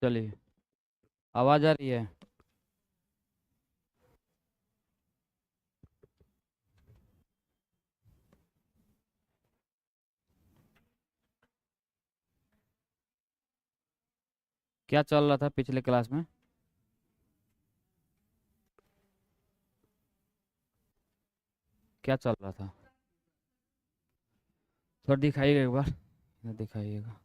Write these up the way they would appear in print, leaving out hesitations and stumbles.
चलिए, आवाज आ रही है? क्या चल रहा था पिछले क्लास में? क्या चल रहा था? थोड़ा दिखाइएगा एक बार, इधर दिखाइएगा।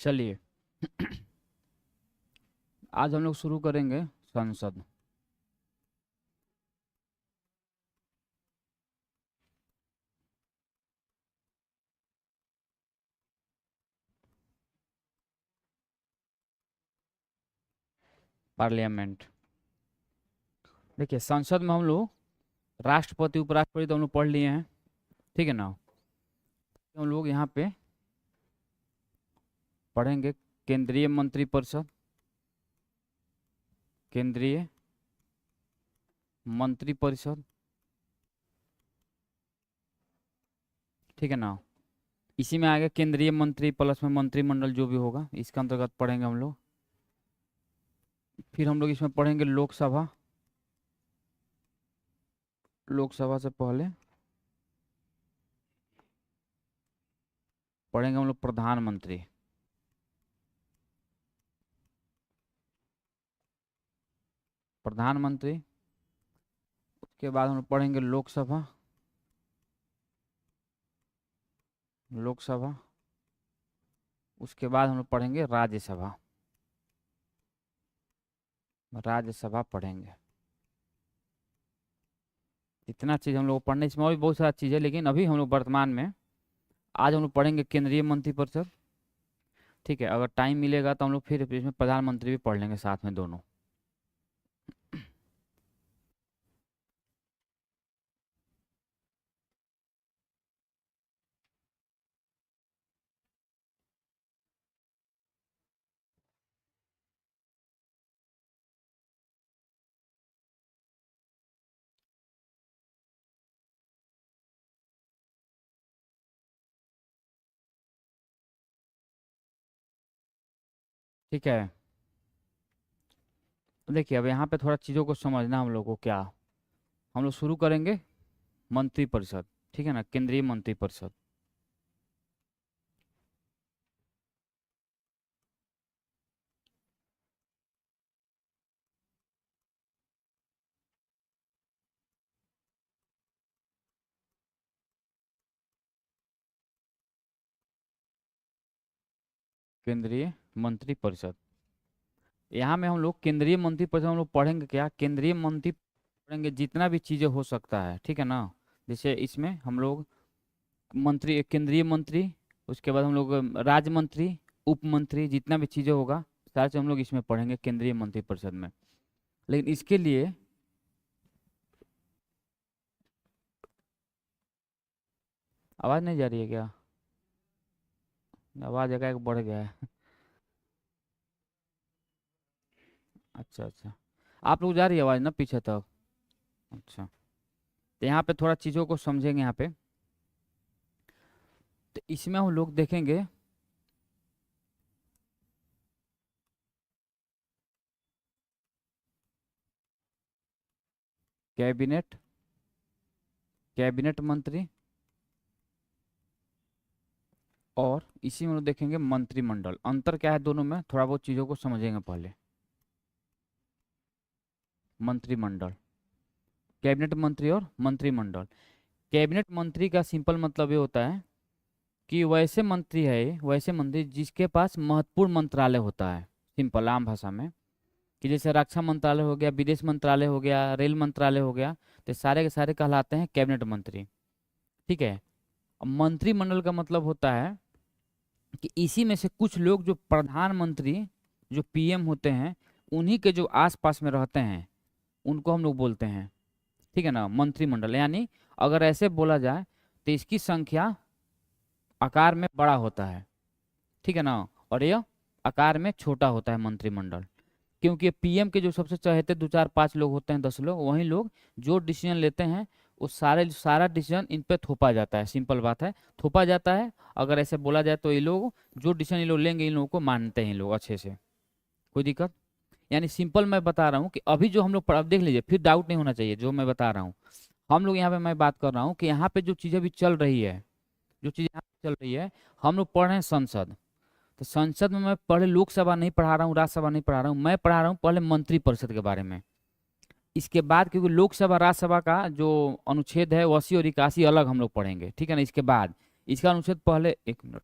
चलिए, आज हम लोग शुरू करेंगे संसद। पार्लियामेंट। देखिए, संसद में हम लोग राष्ट्रपति उपराष्ट्रपति तो हम लोग पढ़ लिए हैं, ठीक है ना? हम लोग यहाँ पे पढ़ेंगे केंद्रीय मंत्रिपरिषद, केंद्रीय मंत्रिपरिषद, ठीक है ना? इसी में आगे केंद्रीय मंत्री प्लस में मंत्रिमंडल जो भी होगा इसके अंतर्गत पढ़ेंगे हम लोग। फिर हम लोग इसमें पढ़ेंगे लोकसभा, लोकसभा से पहले पढ़ेंगे हम लोग प्रधानमंत्री, प्रधानमंत्री। उसके बाद हम लोग पढ़ेंगे लोकसभा, लोकसभा। उसके बाद हम लोग पढ़ेंगे राज्यसभा, राज्यसभा पढ़ेंगे। इतना चीज़ हम लोग को पढ़ने, इसमें और भी बहुत सारा चीज़ है, लेकिन अभी हम लोग वर्तमान में आज हम लोग पढ़ेंगे केंद्रीय मंत्रिपरिषद, ठीक है? अगर टाइम मिलेगा तो हम लोग फिर इसमें प्रधानमंत्री भी पढ़ लेंगे साथ में दोनों। ठीक है, तो देखिए अब यहाँ पे थोड़ा चीज़ों को समझना हम लोग को। क्या हम लोग शुरू करेंगे? मंत्रिपरिषद, ठीक है ना? केंद्रीय मंत्रिपरिषद। केंद्रीय मंत्रिपरिषद, यहाँ में हम लोग केंद्रीय मंत्रिपरिषद हम लोग पढ़ेंगे क्या? केंद्रीय मंत्री पढ़ेंगे जितना भी चीज़ें हो सकता है, ठीक है ना? जैसे इसमें हम लोग मंत्री, केंद्रीय मंत्री, उसके बाद हम लोग राज्य मंत्री, उप मंत्री, जितना भी चीज़ें होगा सारे चीज़ हम लोग इसमें पढ़ेंगे केंद्रीय मंत्रिपरिषद में। लेकिन इसके लिए आवाज़ नहीं जा रही है क्या? आवाज़ एकाएक बढ़ गया है। अच्छा अच्छा, आप लोग जा रही है आवाज़ ना पीछे तक? अच्छा, तो यहाँ पे थोड़ा चीज़ों को समझेंगे यहाँ पे। तो इसमें हम लोग देखेंगे कैबिनेट, कैबिनेट मंत्री, और इसी में लोग देखेंगे मंत्रिमंडल। अंतर क्या है दोनों में, थोड़ा बहुत चीज़ों को समझेंगे पहले। मंत्रिमंडल, कैबिनेट मंत्री और मंत्रिमंडल। कैबिनेट मंत्री का सिंपल मतलब ये होता है कि वैसे मंत्री है, वैसे मंत्री जिसके पास महत्वपूर्ण मंत्रालय होता है, सिंपल आम भाषा में। कि जैसे रक्षा मंत्रालय हो गया, विदेश मंत्रालय हो गया, रेल मंत्रालय हो गया, तो सारे के सारे कहलाते हैं कैबिनेट मंत्री, ठीक है? अब मंत्रिमंडल का मतलब होता है कि इसी में से कुछ लोग जो प्रधानमंत्री, जो पीएम होते हैं, उन्हीं के जो आसपास में रहते हैं उनको हम लोग बोलते हैं, ठीक है ना, मंत्रिमंडल। यानी अगर ऐसे बोला जाए तो इसकी संख्या आकार में बड़ा होता है, ठीक है ना, और यह आकार में छोटा होता है मंत्रिमंडल। क्योंकि पीएम के जो सबसे चहेते दो चार पांच लोग होते हैं, 10 लोग, वही लोग जो डिसीजन लेते हैं वो सारा डिसीजन इन पे थोपा जाता है। सिंपल बात है, थोपा जाता है। अगर ऐसे बोला जाए तो ये लोग जो डिसीजन ये लोग लेंगे, इन लोगों को मानते हैं लोग अच्छे से, कोई दिक्कत। यानी सिंपल मैं बता रहा हूँ कि अभी जो हम लोग अब देख लीजिए, फिर डाउट नहीं होना चाहिए जो मैं बता रहा हूँ। हम लोग यहाँ पे, मैं बात कर रहा हूँ कि यहाँ पे जो चीज़ अभी चल रही है, जो चीज़ यहाँ पे चल रही है, हम लोग पढ़ रहे हैं संसद। तो संसद में मैं पहले लोकसभा नहीं पढ़ा रहा हूँ, राज्यसभा नहीं पढ़ा रहा हूँ, मैं पढ़ा रहा हूँ पहले मंत्रिपरिषद के बारे में। इसके बाद क्योंकि लोकसभा राज्यसभा का जो अनुच्छेद है वो 80 और 81 अलग हम लोग पढ़ेंगे, ठीक है ना। इसके बाद इसका अनुच्छेद पहले, एक मिनट।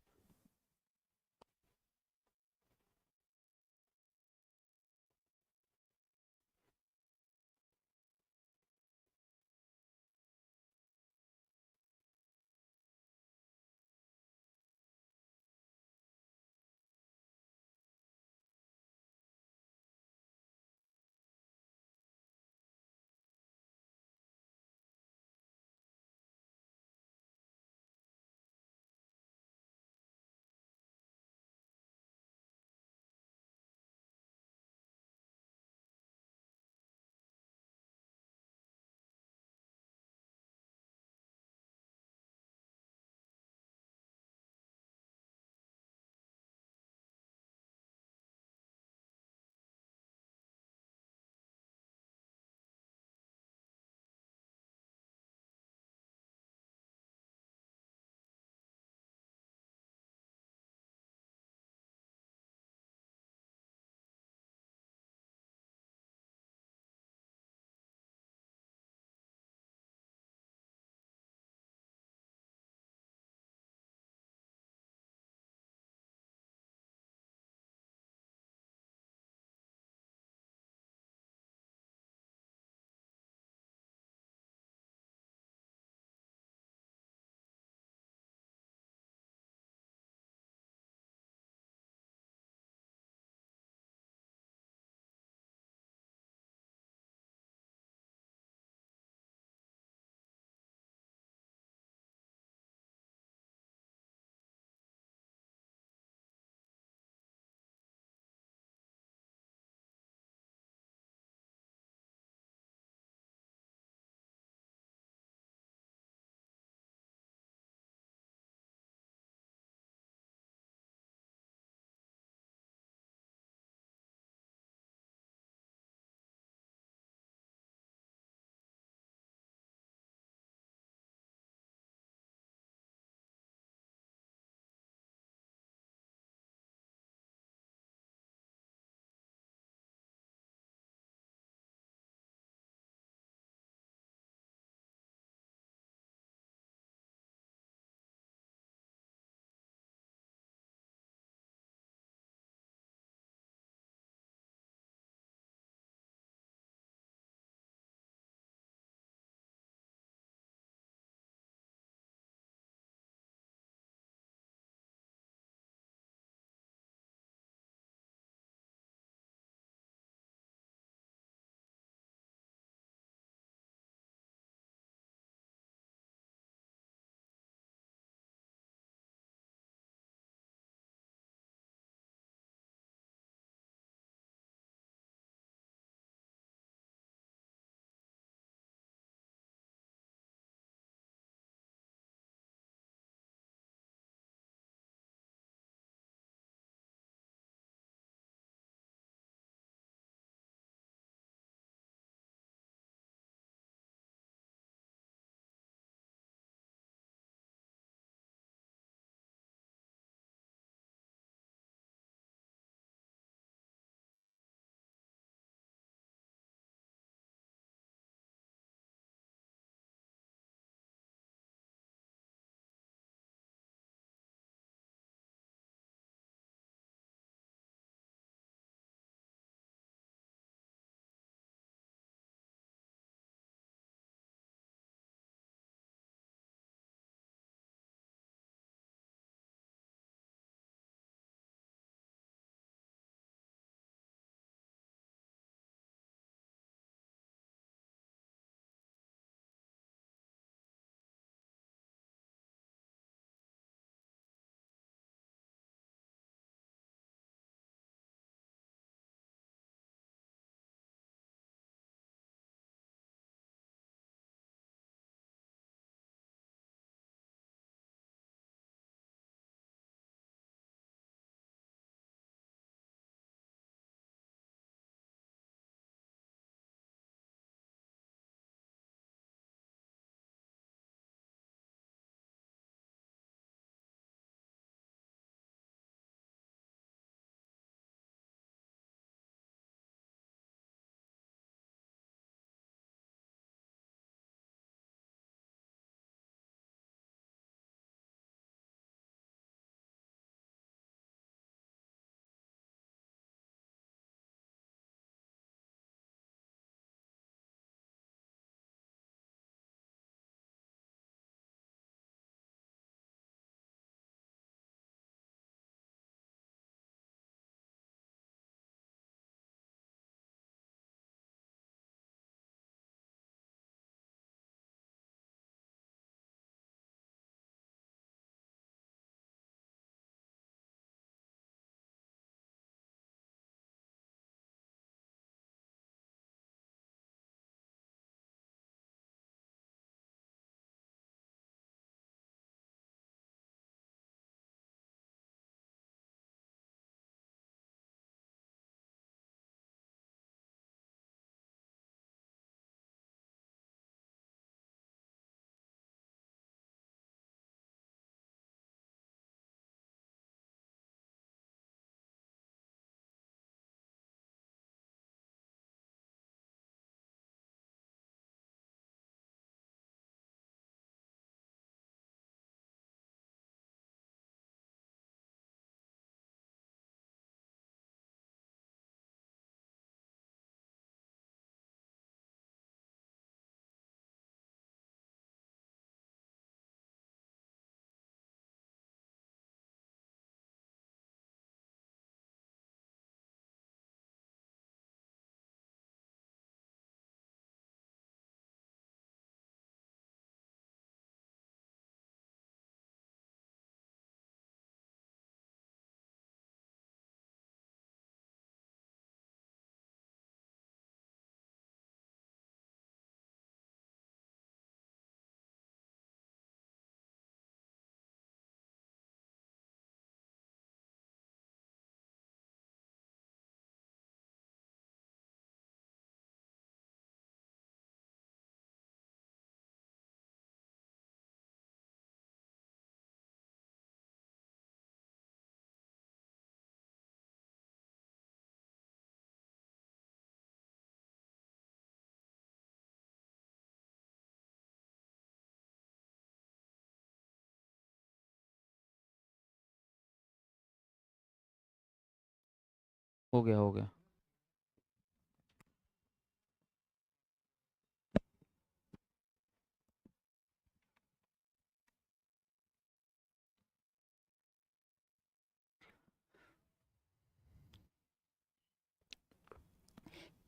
हो गया हो गया।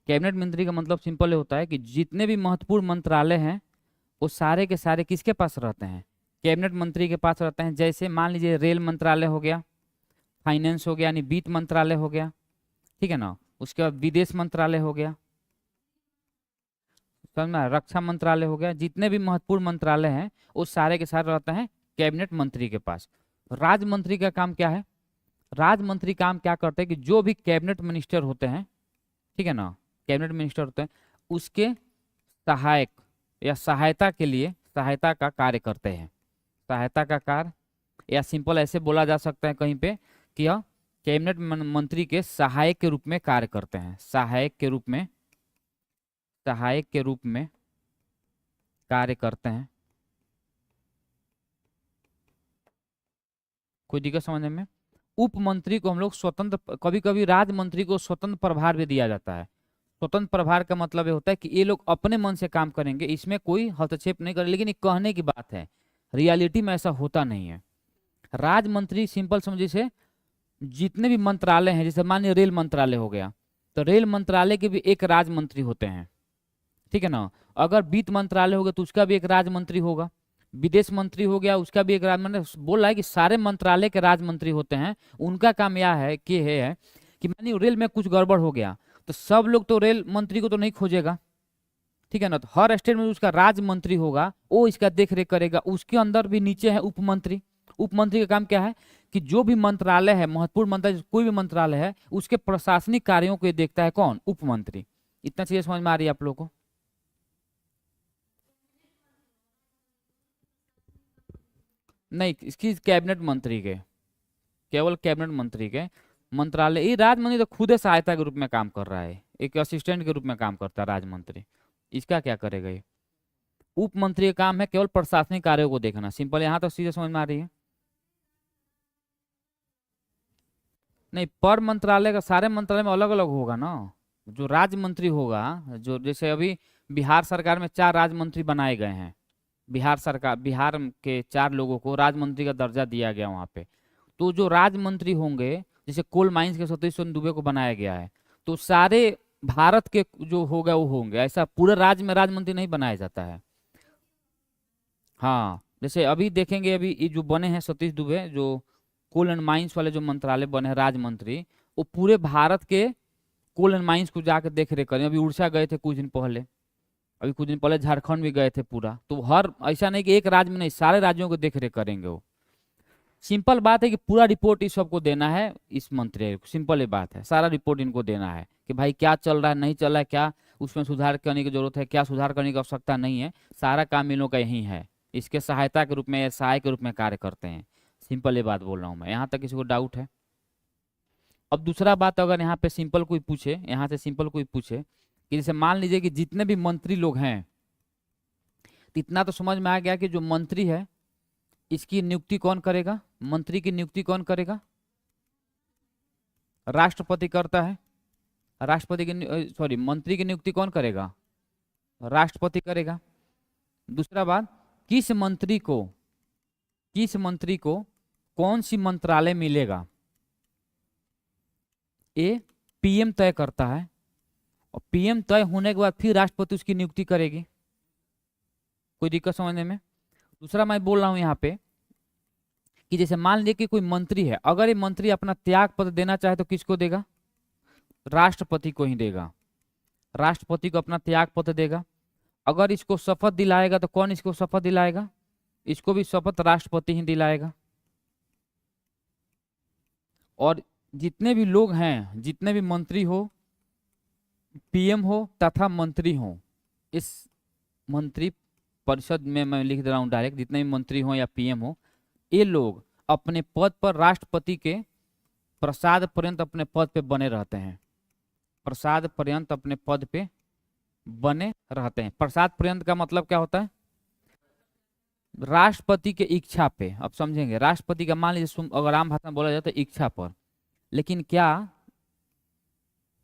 कैबिनेट मंत्री का मतलब सिंपल होता है कि जितने भी महत्वपूर्ण मंत्रालय हैं वो सारे के सारे किसके पास रहते हैं, कैबिनेट मंत्री के पास रहते हैं। जैसे मान लीजिए रेल मंत्रालय हो गया, फाइनेंस हो गया यानी वित्त मंत्रालय हो गया, ठीक है ना। उसके बाद विदेश मंत्रालय हो गया, समझ में आया? रक्षा मंत्रालय हो गया। जितने भी महत्वपूर्ण मंत्रालय हैं वो सारे के सारे रहते हैं कैबिनेट मंत्री के पास। राज्य मंत्री का काम क्या है? राज्य मंत्री काम क्या करते हैं कि जो भी कैबिनेट मिनिस्टर होते हैं, ठीक है ना, कैबिनेट मिनिस्टर होते हैं, उसके सहायक या सहायता के लिए सहायता का कार्य करते हैं। सहायता का कार्य, या सिंपल ऐसे बोला जा सकता है कहीं पे कि यह कैबिनेट मंत्री के सहायक के रूप में कार्य करते हैं। सहायक के रूप में, सहायक के रूप में कार्य करते हैं। कोई दिक्कत समझने में? उप मंत्री को हम लोग स्वतंत्र, कभी कभी राज्य मंत्री को स्वतंत्र प्रभार भी दिया जाता है। स्वतंत्र प्रभार का मतलब ये होता है कि ये लोग अपने मन से काम करेंगे, इसमें कोई हस्तक्षेप नहीं करे। लेकिन ये कहने की बात है, रियलिटी में ऐसा होता नहीं है। राज्य मंत्री सिंपल समझिए से जितने भी मंत्रालय हैं, जैसे मानिए रेल मंत्रालय हो गया, तो रेल मंत्रालय के भी एक राज्य मंत्री होते हैं, ठीक है ना। अगर वित्त मंत्रालय होगा तो उसका भी एक राज्य मंत्री होगा। विदेश मंत्री हो गया, उसका भी एक राज्य मंत्री। बोल रहा है कि सारे मंत्रालय के राज्य मंत्री होते हैं। उनका काम यह है कि मानिए रेल में कुछ गड़बड़ हो गया तो सब लोग तो रेल मंत्री को तो नहीं खोजेगा, ठीक है ना। तो हर स्टेट में उसका राज्य मंत्री होगा, वो इसका देख रेख करेगा। उसके अंदर भी नीचे है उप मंत्री। उप मंत्री का काम क्या है कि जो भी मंत्रालय है, महत्वपूर्ण मंत्रालय, कोई भी मंत्रालय है, उसके प्रशासनिक कार्यों को ये देखता है कौन? उप मंत्री। इतना चीजें समझ में आ रही है आप लोगों को? नहीं, इसकी कैबिनेट मंत्री के, केवल कैबिनेट मंत्री के मंत्रालय। ये राज्य मंत्री तो खुद ही सहायता के रूप में काम कर रहा है, एक असिस्टेंट के रूप में काम करता है राज्य मंत्री। इसका क्या करेगा ये? उप मंत्री का काम है केवल प्रशासनिक कार्यों को देखना। सिंपल, यहाँ तो सीधे समझ में आ रही है? नहीं, पर मंत्रालय का सारे मंत्रालय में अलग अलग होगा ना। जो राज्य मंत्री होगा, जो जैसे अभी बिहार सरकार में 4 राज्य मंत्री बनाए गए हैं। बिहार सरकार, बिहार के 4 लोगों को राज्य मंत्री का दर्जा दिया गया वहां पे। तो जो राज्य मंत्री होंगे, जैसे कोल माइंस के सतीश चंद्र दुबे को बनाया गया है, तो सारे भारत के जो होगा वो होंगे। ऐसा पूरे राज्य में राज्य मंत्री नहीं बनाया जाता है। हाँ, जैसे अभी देखेंगे, अभी ये जो बने हैं सतीश दुबे, जो कोल एंड माइंस वाले जो मंत्रालय बने हैं राज्य मंत्री, वो पूरे भारत के कोल एंड माइंस को जाकर देख रेख करें। अभी उड़ीसा गए थे कुछ दिन पहले, अभी कुछ दिन पहले झारखंड भी गए थे पूरा। तो हर ऐसा नहीं कि एक राज्य में नहीं, सारे राज्यों को देख रेख करेंगे वो। सिंपल बात है कि पूरा रिपोर्ट इस सबको देना है, इस मंत्री को। सिंपल ये बात है, सारा रिपोर्ट इनको देना है कि भाई क्या चल रहा है, नहीं चल रहा है, क्या उसमें सुधार करने की जरूरत है, क्या सुधार करने की आवश्यकता नहीं है। सारा काम इन लोग का यही है। इसके सहायता के रूप में या सहायक के रूप में कार्य करते हैं। सिंपल ये बात बोल रहा हूँ मैं। यहाँ तक किसी को डाउट है? अब दूसरा बात, अगर यहाँ पे सिंपल कोई पूछे, यहाँ से सिंपल कोई पूछे कि जैसे मान लीजिए कि जितने भी मंत्री लोग हैं, तो इतना तो समझ में आ गया कि जो मंत्री है इसकी नियुक्ति कौन करेगा? मंत्री की नियुक्ति कौन करेगा? राष्ट्रपति करता है। राष्ट्रपति की, सॉरी, मंत्री की नियुक्ति कौन करेगा? राष्ट्रपति करेगा। दूसरा बात, किस मंत्री को, किस मंत्री को कौन सी मंत्रालय मिलेगा, ये पीएम तय करता है। और पीएम तय होने के बाद फिर राष्ट्रपति उसकी नियुक्ति करेगी। कोई दिक्कत समझने में? दूसरा मैं बोल रहा हूं यहाँ पे कि जैसे मान लीजिए कि कोई मंत्री है, अगर ये मंत्री अपना त्याग पत्र देना चाहे तो किसको देगा? राष्ट्रपति को ही देगा। राष्ट्रपति को अपना त्याग पत्र देगा। अगर इसको शपथ दिलाएगा तो कौन इसको शपथ दिलाएगा? इसको भी शपथ राष्ट्रपति ही दिलाएगा। और जितने भी लोग हैं, जितने भी मंत्री हो, पीएम हो तथा मंत्री हो, इस मंत्री परिषद में मैं लिख दे रहा हूं डायरेक्ट, जितने भी मंत्री हो या पीएम हो, ये लोग अपने पद पर राष्ट्रपति के प्रसाद पर्यंत अपने पद पे बने रहते हैं। प्रसाद पर्यंत अपने पद पे बने रहते हैं। प्रसाद पर्यंत का मतलब क्या होता है? राष्ट्रपति के इच्छा पे। अब समझेंगे, राष्ट्रपति का मान लीजिए अगर आम भाषा में बोला जाए तो इच्छा पर। लेकिन क्या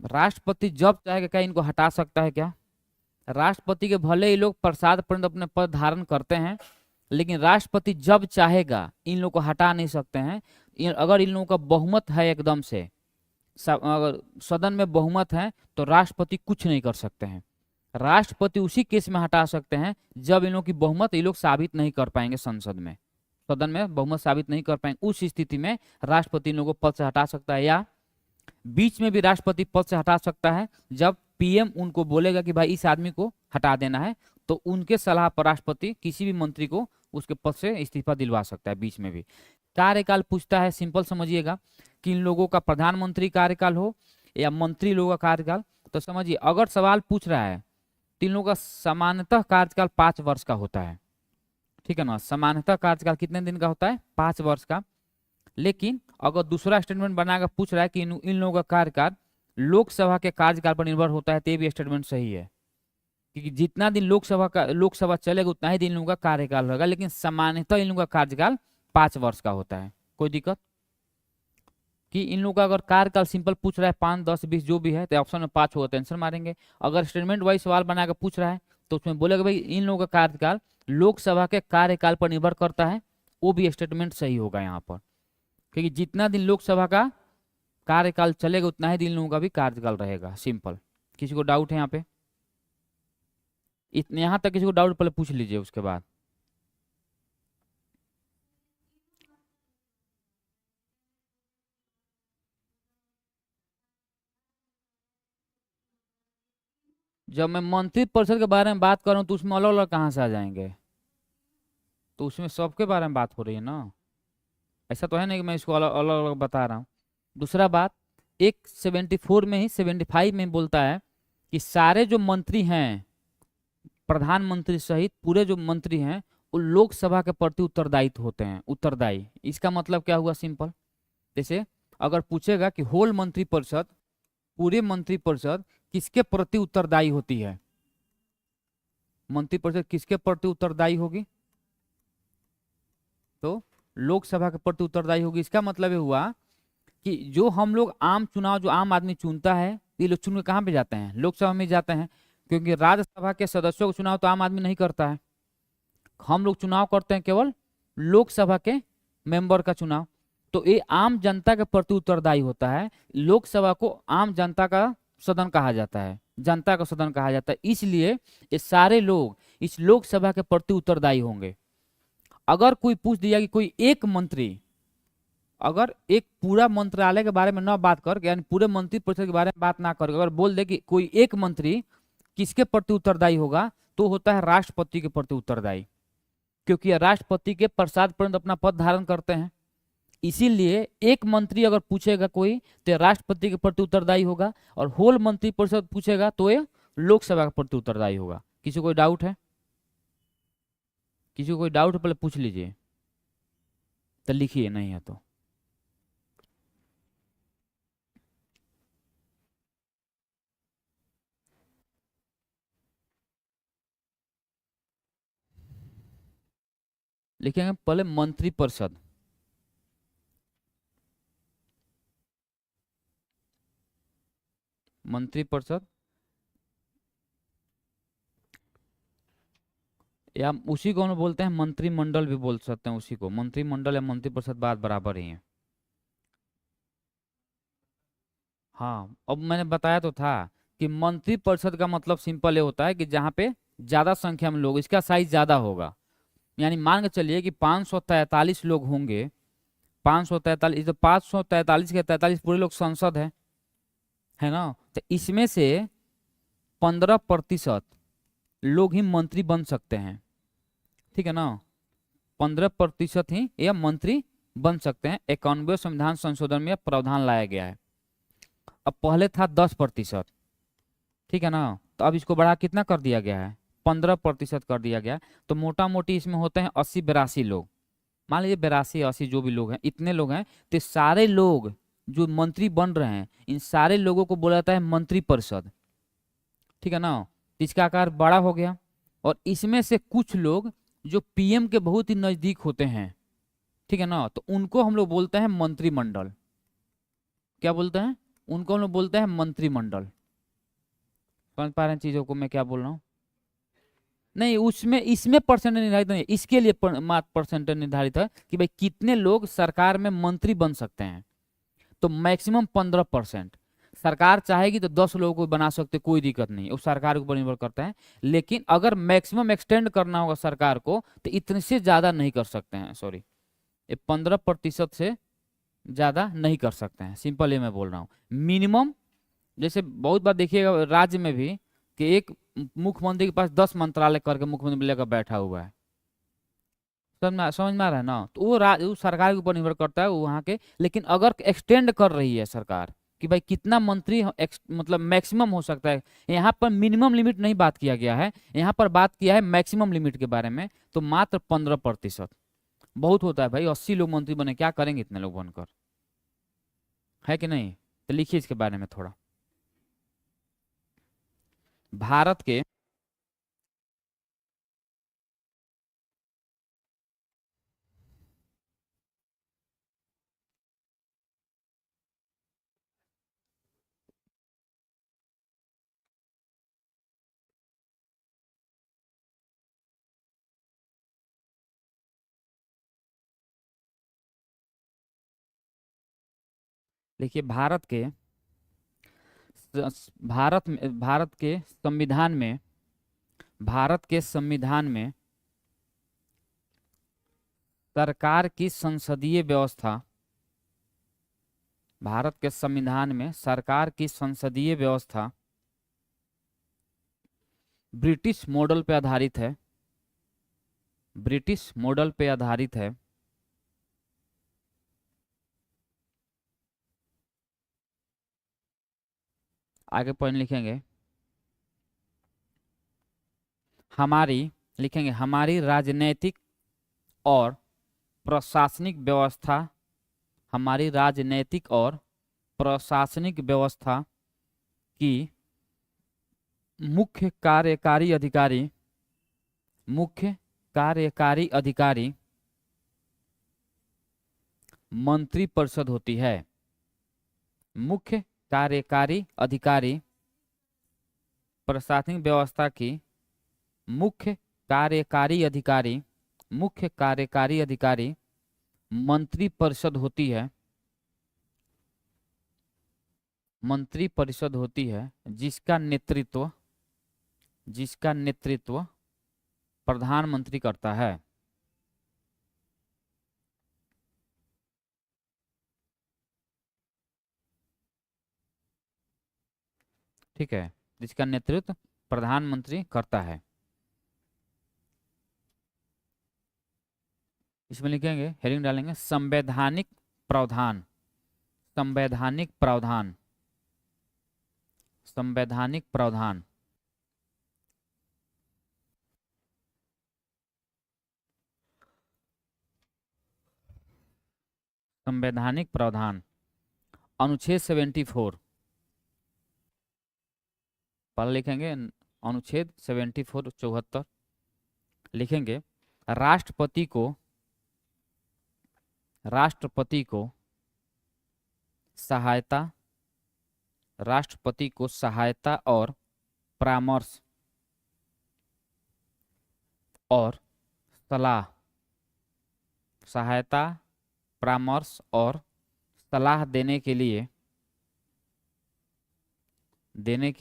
राष्ट्रपति जब चाहेगा क्या इनको हटा सकता है क्या? राष्ट्रपति के भले ही लोग प्रसाद पर्यंत अपने पद धारण करते हैं, लेकिन राष्ट्रपति जब चाहेगा इन लोग को हटा नहीं सकते हैं। अगर इन लोगों का बहुमत है एकदम से, अगर सदन में बहुमत है, तो राष्ट्रपति कुछ नहीं कर सकते हैं। राष्ट्रपति उसी केस में हटा सकते हैं जब इन लोगों की बहुमत ये लोग साबित नहीं कर पाएंगे संसद में, सदन में बहुमत साबित नहीं कर पाएंगे। उस स्थिति में राष्ट्रपति इन लोगों को पद से हटा सकता है, या बीच में भी राष्ट्रपति पद से हटा सकता है जब पीएम उनको बोलेगा कि भाई इस आदमी को हटा देना है, तो उनके सलाह पर राष्ट्रपति किसी भी मंत्री को उसके पद से इस्तीफा दिलवा सकता है बीच में भी। कार्यकाल पूछता है, सिंपल समझिएगा कि इन लोगों का प्रधानमंत्री कार्यकाल हो या मंत्री लोगों का कार्यकाल, तो समझिए अगर सवाल पूछ रहा है तो इन लोगों का सामान्यतः कार्यकाल 5 वर्ष का होता है, ठीक है ना। सामान्यतः कार्यकाल कितने दिन का होता है? 5 वर्ष का। लेकिन अगर दूसरा स्टेटमेंट बनाकर पूछ रहा है कि इन लोगों का कार्यकाल लोकसभा के कार्यकाल पर निर्भर होता है, तो ये भी स्टेटमेंट सही है, क्योंकि जितना दिन लोकसभा चलेगा उतना ही दिन इन लोगों का कार्यकाल होगा, लेकिन सामान्यतः इन लोगों का कार्यकाल 5 वर्ष का होता है। कोई दिक्कत? कि इन लोगों का अगर कार्यकाल सिंपल पूछ रहा है 5, 10, 20 जो भी है, तो ऑप्शन में 5 होगा तो आंसर मारेंगे। अगर स्टेटमेंट वाइज सवाल बनाकर पूछ रहा है तो उसमें बोलेगा भाई इन लोगों का कार्यकाल लोकसभा के कार्यकाल पर निर्भर करता है, वो भी स्टेटमेंट सही होगा यहाँ पर, क्योंकि जितना दिन लोकसभा का कार्यकाल चलेगा उतना ही दिन लोगों का भी कार्यकाल रहेगा। सिंपल। किसी को डाउट है यहाँ पे? इतने यहाँ तक किसी को डाउट पहले पूछ लीजिए, उसके बाद। जब मैं मंत्री परिषद के बारे में बात करूं तो उसमें अलग अलग कहाँ से आ जाएंगे? तो उसमें सबके बारे में बात हो रही है ना, ऐसा तो है नहीं कि मैं इसको अलग अलग अलग बता रहा हूँ। दूसरा बात, एक 74 में ही 75 में बोलता है कि सारे जो मंत्री हैं, प्रधानमंत्री सहित पूरे जो मंत्री हैं, वो लोकसभा के प्रति उत्तरदायित्व होते हैं, उत्तरदायी। इसका मतलब क्या हुआ? सिंपल, जैसे अगर पूछेगा कि होल मंत्री परिषद, पूरे मंत्री परिषद किसके प्रति उत्तरदायी होती है, मंत्री परिषद किसके प्रति उत्तरदायी होगी? तो लोकसभा के प्रति उत्तरदायी होगी। इसका मतलब ये हुआ कि जो हम लोग आम चुनाव, जो आम आदमी चुनता है, ये लोग चुन के कहाँ पे जाते हैं? लोकसभा में जाते हैं, क्योंकि राज्यसभा के सदस्यों का चुनाव तो आम आदमी नहीं करता है। हम लोग चुनाव करते हैं केवल लोकसभा के मेंबर का चुनाव। तो ये आम जनता के प्रति उत्तरदायी होता है। लोकसभा को आम जनता का सदन कहा जाता है, जनता का सदन कहा जाता है, इसलिए ये सारे लोग इस लोकसभा के प्रति उत्तरदायी होंगे। अगर कोई पूछ दिया कि कोई एक मंत्री, अगर एक पूरा मंत्रालय के बारे में ना बात कर, यानी पूरे मंत्री परिषद के बारे में बात ना कर, अगर बोल दे कि कोई एक मंत्री किसके प्रति उत्तरदायी होगा, तो होता है राष्ट्रपति के प्रति उत्तरदायी, क्योंकि राष्ट्रपति के प्रसाद पर्यंत अपना पद धारण करते हैं। इसीलिए एक मंत्री अगर पूछेगा कोई, तो राष्ट्रपति के प्रति उत्तरदायी होगा, और होल मंत्री परिषद पूछेगा तो ये लोकसभा के प्रति उत्तरदायी होगा। किसी को कोई डाउट है? किसी को कोई डाउट पहले पूछ लीजिए, तो लिखिए, नहीं है तो। लिखेंगे पहले मंत्री परिषद, मंत्री परिषद, या उसी को हम बोलते हैं मंत्रिमंडल भी बोल सकते हैं, उसी को मंत्रिमंडल या मंत्री परिषद बात बराबर ही है। हाँ, अब मैंने बताया तो था कि मंत्री परिषद का मतलब सिंपल ये होता है कि जहाँ पे ज्यादा संख्या में लोग, इसका साइज ज्यादा होगा। यानी मान के चलिए कि 543 लोग होंगे, 543, तो 543 के 43 पूरे लोग संसद है ना। तो इसमें से 15% लोग ही मंत्री बन सकते हैं, ठीक है ना। 15% ही यह मंत्री बन सकते हैं। 91वें संविधान संशोधन में प्रावधान लाया गया है। अब पहले था 10%, ठीक है ना। तो अब इसको बढ़ा कितना कर दिया गया है? 15% कर दिया गया। तो मोटा मोटी इसमें होते हैं 80-82 लोग, मान लीजिए 82-80 जो भी लोग हैं, इतने लोग हैं। तो सारे लोग जो मंत्री बन रहे हैं, इन सारे लोगों को बोला जाता है मंत्री परिषद, ठीक है ना। तो इसका आकार बड़ा हो गया, और इसमें से कुछ लोग जो पीएम के बहुत ही नजदीक होते हैं, ठीक है ना, तो उनको हम लोग बोलते हैं मंत्रिमंडल। क्या बोलते हैं? उनको हम लोग बोलते हैं मंत्रिमंडल। समझ पा रहे हैं चीजों को मैं क्या बोल रहा हूँ? नहीं, उसमें इसमें परसेंट निर्धारित नहीं है, इसके लिए मात्र परसेंट निर्धारित है कि भाई कितने लोग सरकार में मंत्री बन सकते हैं। तो मैक्सिमम 15%। सरकार चाहेगी तो 10 लोगों को बना सकते, कोई दिक्कत नहीं है, वो सरकार के ऊपर निर्भर करता है। लेकिन अगर मैक्सिमम एक्सटेंड करना होगा सरकार को तो इतने से ज्यादा नहीं कर सकते हैं, सॉरी, ये 15% से ज्यादा नहीं कर सकते हैं, सिंपल ये मैं बोल रहा हूँ। मिनिमम, जैसे बहुत बार देखिएगा राज्य में भी कि एक मुख्यमंत्री के पास 10 मंत्रालय करके मुख्यमंत्री लेकर बैठा हुआ है। समझ में आ रहा है ना? तो वो सरकार के ऊपर निर्भर करता है वो वहाँ के। लेकिन अगर एक्सटेंड कर रही है सरकार कि भाई कितना मंत्री मतलब मैक्सिमम हो सकता है, यहाँ पर मिनिमम लिमिट नहीं बात किया गया है, यहाँ पर बात किया है मैक्सिमम लिमिट के बारे में। तो मात्र 15%। बहुत होता है भाई, 80 लोग मंत्री बने, क्या करेंगे इतने लोग बनकर, है कि नहीं? तो लिखिए इसके बारे में थोड़ा। भारत के देखिए, भारत के संविधान में, भारत के संविधान में सरकार की संसदीय व्यवस्था, भारत के संविधान में सरकार की संसदीय व्यवस्था ब्रिटिश मॉडल पे आधारित है, ब्रिटिश मॉडल पे आधारित है। आगे पॉइंट लिखेंगे, हमारी, लिखेंगे हमारी राजनीतिक और प्रशासनिक व्यवस्था, हमारी राजनीतिक और प्रशासनिक व्यवस्था की मुख्य कार्यकारी अधिकारी, मुख्य कार्यकारी अधिकारी मंत्रिपरिषद होती है। मुख्य कार्यकारी अधिकारी, प्रशासनिक व्यवस्था की मुख्य कार्यकारी अधिकारी, मुख्य कार्यकारी अधिकारी मंत्रिपरिषद होती है, मंत्रिपरिषद होती है, जिसका नेतृत्व प्रधानमंत्री करता है। ठीक है, जिसका नेतृत्व प्रधानमंत्री करता है। इसमें लिखेंगे, हेडिंग डालेंगे संवैधानिक प्रावधान, संवैधानिक प्रावधान, संवैधानिक प्रावधान। संवैधानिक प्रावधान, अनुच्छेद 74, पहले लिखेंगे अनुच्छेद 74 74, लिखेंगे राष्ट्रपति को, राष्ट्रपति को सहायता, राष्ट्रपति को सहायता और परामर्श और सलाह, सहायता, परामर्श और सलाह देने के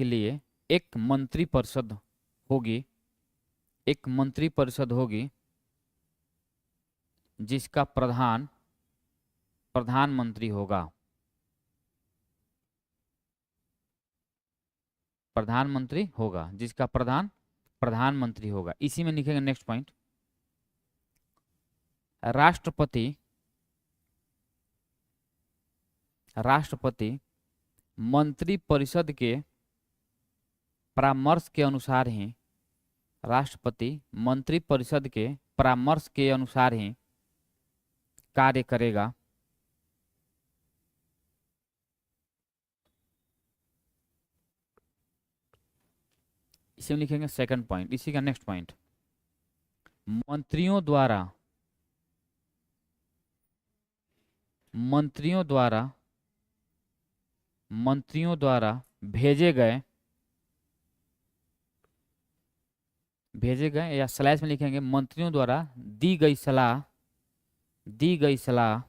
लिए एक मंत्रिपरिषद होगी, एक मंत्रिपरिषद होगी जिसका प्रधान प्रधानमंत्री होगा, प्रधानमंत्री होगा, जिसका प्रधान प्रधानमंत्री होगा। इसी में लिखेंगे नेक्स्ट पॉइंट, राष्ट्रपति, राष्ट्रपति मंत्रिपरिषद के परामर्श के अनुसार ही, राष्ट्रपति मंत्रिपरिषद के परामर्श के अनुसार ही कार्य करेगा। इसे लिखेंगे सेकंड पॉइंट, इसी का नेक्स्ट पॉइंट, मंत्रियों द्वारा, मंत्रियों द्वारा मंत्रियों द्वारा भेजे गए या स्लैश में लिखेंगे मंत्रियों द्वारा दी गई सलाह दी गई सलाह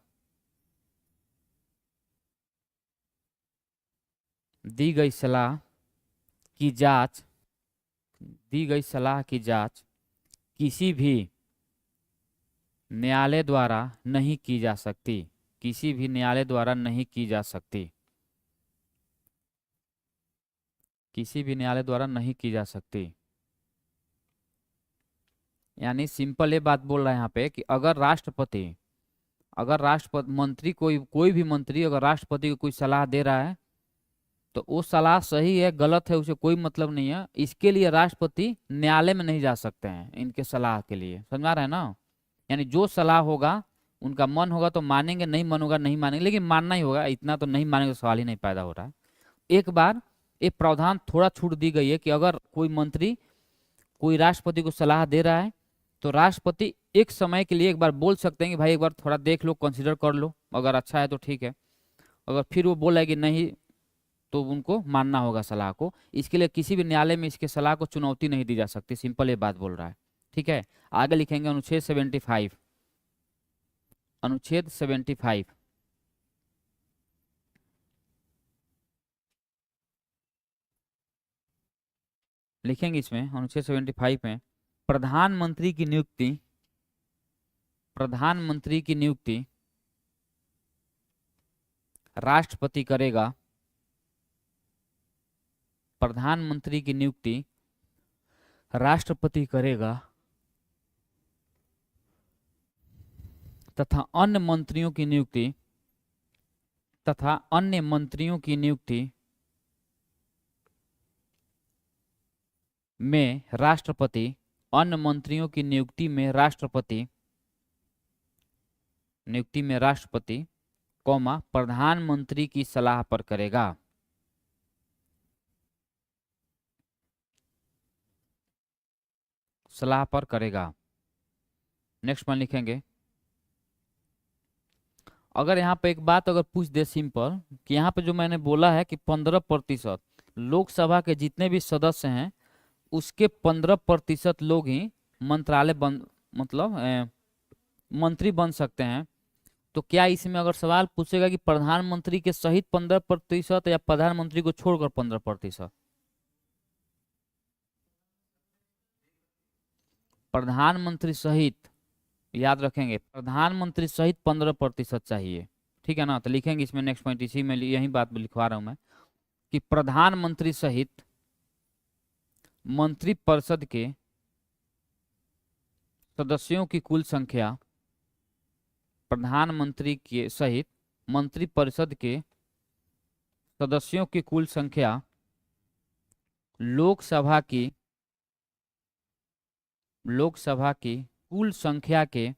दी गई सलाह की जांच दी गई सलाह की जांच किसी भी न्यायालय द्वारा नहीं की जा सकती किसी भी न्यायालय द्वारा नहीं की जा सकती किसी भी न्यायालय द्वारा नहीं की जा सकती। यानी सिंपल ये बात बोल रहा है यहाँ पे कि अगर राष्ट्रपति मंत्री कोई भी मंत्री अगर राष्ट्रपति को कोई सलाह दे रहा है तो वो सलाह सही है गलत है उसे कोई मतलब नहीं है, इसके लिए राष्ट्रपति न्यायालय में नहीं जा सकते हैं इनके सलाह के लिए। समझ आ रहा है ना? यानी जो सलाह होगा उनका मन होगा तो मानेंगे, नहीं मन होगा नहीं मानेंगे, लेकिन मानना ही होगा, इतना तो नहीं मानेंगे तो सवाल ही नहीं पैदा हो रहा है। एक बार एक प्रावधान थोड़ा छूट दी गई है कि अगर कोई मंत्री कोई राष्ट्रपति को सलाह दे रहा है तो राष्ट्रपति एक समय के लिए एक बार बोल सकते हैं कि भाई एक बार थोड़ा देख लो, कंसिडर कर लो, अगर अच्छा है तो ठीक है, अगर फिर वो बोला कि नहीं तो उनको मानना होगा सलाह को। इसके लिए किसी भी न्यायालय में इसके सलाह को चुनौती नहीं दी जा सकती, सिंपल ये बात बोल रहा है। ठीक है, आगे लिखेंगे अनुच्छेद 75 अनुच्छेद 75 लिखेंगे इसमें अनुच्छेद 75 में प्रधानमंत्री की नियुक्ति राष्ट्रपति करेगा। प्रधानमंत्री की नियुक्ति राष्ट्रपति करेगा तथा अन्य मंत्रियों की नियुक्ति में राष्ट्रपति अन्य मंत्रियों की नियुक्ति में राष्ट्रपति कौमा प्रधानमंत्री की सलाह पर करेगा। सलाह पर करेगा। नेक्स्ट वन लिखेंगे, अगर यहाँ पे एक बात अगर पूछ दे सिंपल कि यहाँ पे जो मैंने बोला है कि 15% लोकसभा के जितने भी सदस्य हैं उसके 15% लोग ही मंत्रालय मंत्री बन सकते हैं, तो क्या इसमें अगर सवाल पूछेगा कि प्रधानमंत्री के सहित 15% या प्रधानमंत्री को छोड़कर 15%? प्रधानमंत्री सहित, याद रखेंगे प्रधानमंत्री सहित 15% चाहिए। ठीक है ना? तो लिखेंगे इसमें नेक्स्ट पॉइंट, इसी में यही बात लिखवा रहा हूं मैं कि प्रधानमंत्री सहित मंत्रिपरिषद के सदस्यों की कुल संख्या प्रधानमंत्री के सहित मंत्रिपरिषद के सदस्यों की कुल संख्या लोकसभा की कुल संख्या के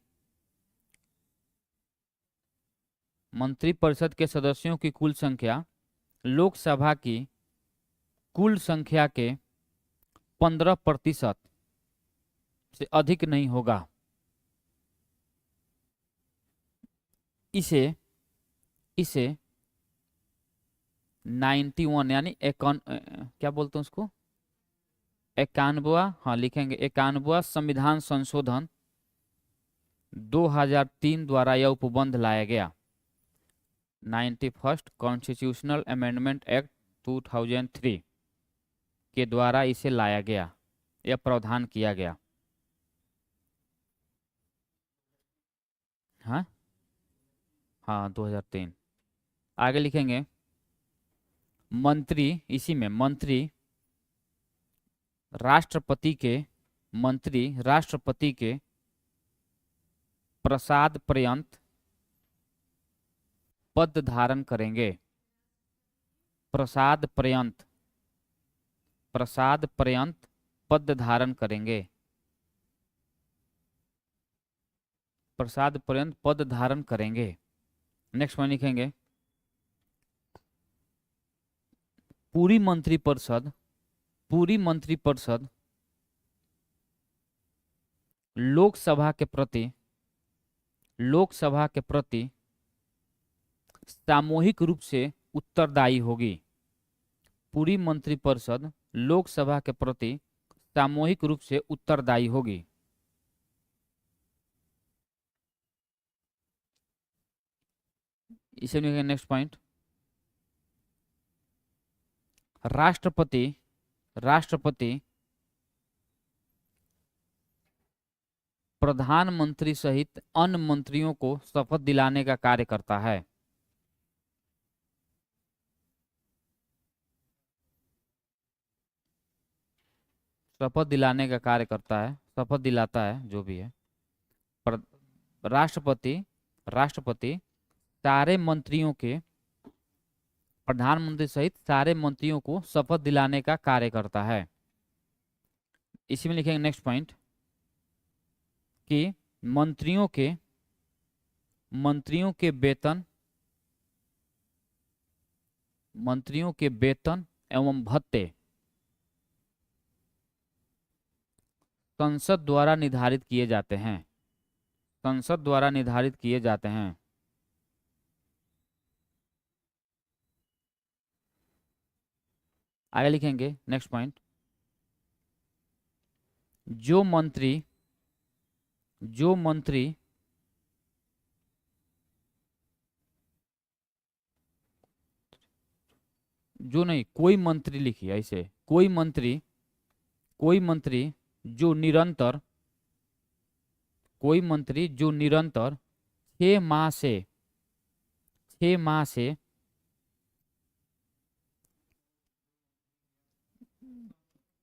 मंत्रिपरिषद के सदस्यों की कुल संख्या लोकसभा की कुल संख्या के 15% से अधिक नहीं होगा। इसे 91 यानी क्या बोलते हैं उसको, 91वां, हाँ लिखेंगे 91वां संविधान संशोधन 2003 द्वारा यह उपबंध लाया गया। 91st कॉन्स्टिट्यूशनल अमेंडमेंट एक्ट 2003 के द्वारा इसे लाया गया, यह प्रावधान किया गया। हाँ 2003। आगे लिखेंगे मंत्री, इसी में मंत्री राष्ट्रपति के प्रसाद पर्यंत पद धारण करेंगे। प्रसाद पर्यंत पद धारण करेंगे। प्रसाद पर्यंत पद धारण करेंगे। नेक्स्ट वन लिखेंगे पूरी मंत्रिपरिषद लोकसभा के प्रति सामूहिक रूप से उत्तरदायी होगी। पूरी मंत्रिपरिषद लोकसभा के प्रति सामूहिक रूप से उत्तरदायी होगी। इसे नेक्स्ट पॉइंट, राष्ट्रपति राष्ट्रपति प्रधानमंत्री सहित अन्य मंत्रियों को शपथ दिलाने का कार्य करता है। शपथ दिलाने का कार्य करता है, शपथ दिलाता है जो भी है। राष्ट्रपति राष्ट्रपति सारे मंत्रियों के, प्रधानमंत्री सहित सारे मंत्रियों को शपथ दिलाने का कार्य करता है। इसी में लिखेंगे नेक्स्ट पॉइंट कि मंत्रियों के वेतन एवं भत्ते संसद द्वारा निर्धारित किए जाते हैं। संसद द्वारा निर्धारित किए जाते हैं। आगे लिखेंगे नेक्स्ट पॉइंट, जो मंत्री जो नहीं, कोई मंत्री लिखिए ऐसे, कोई मंत्री जो निरंतर 6 माह से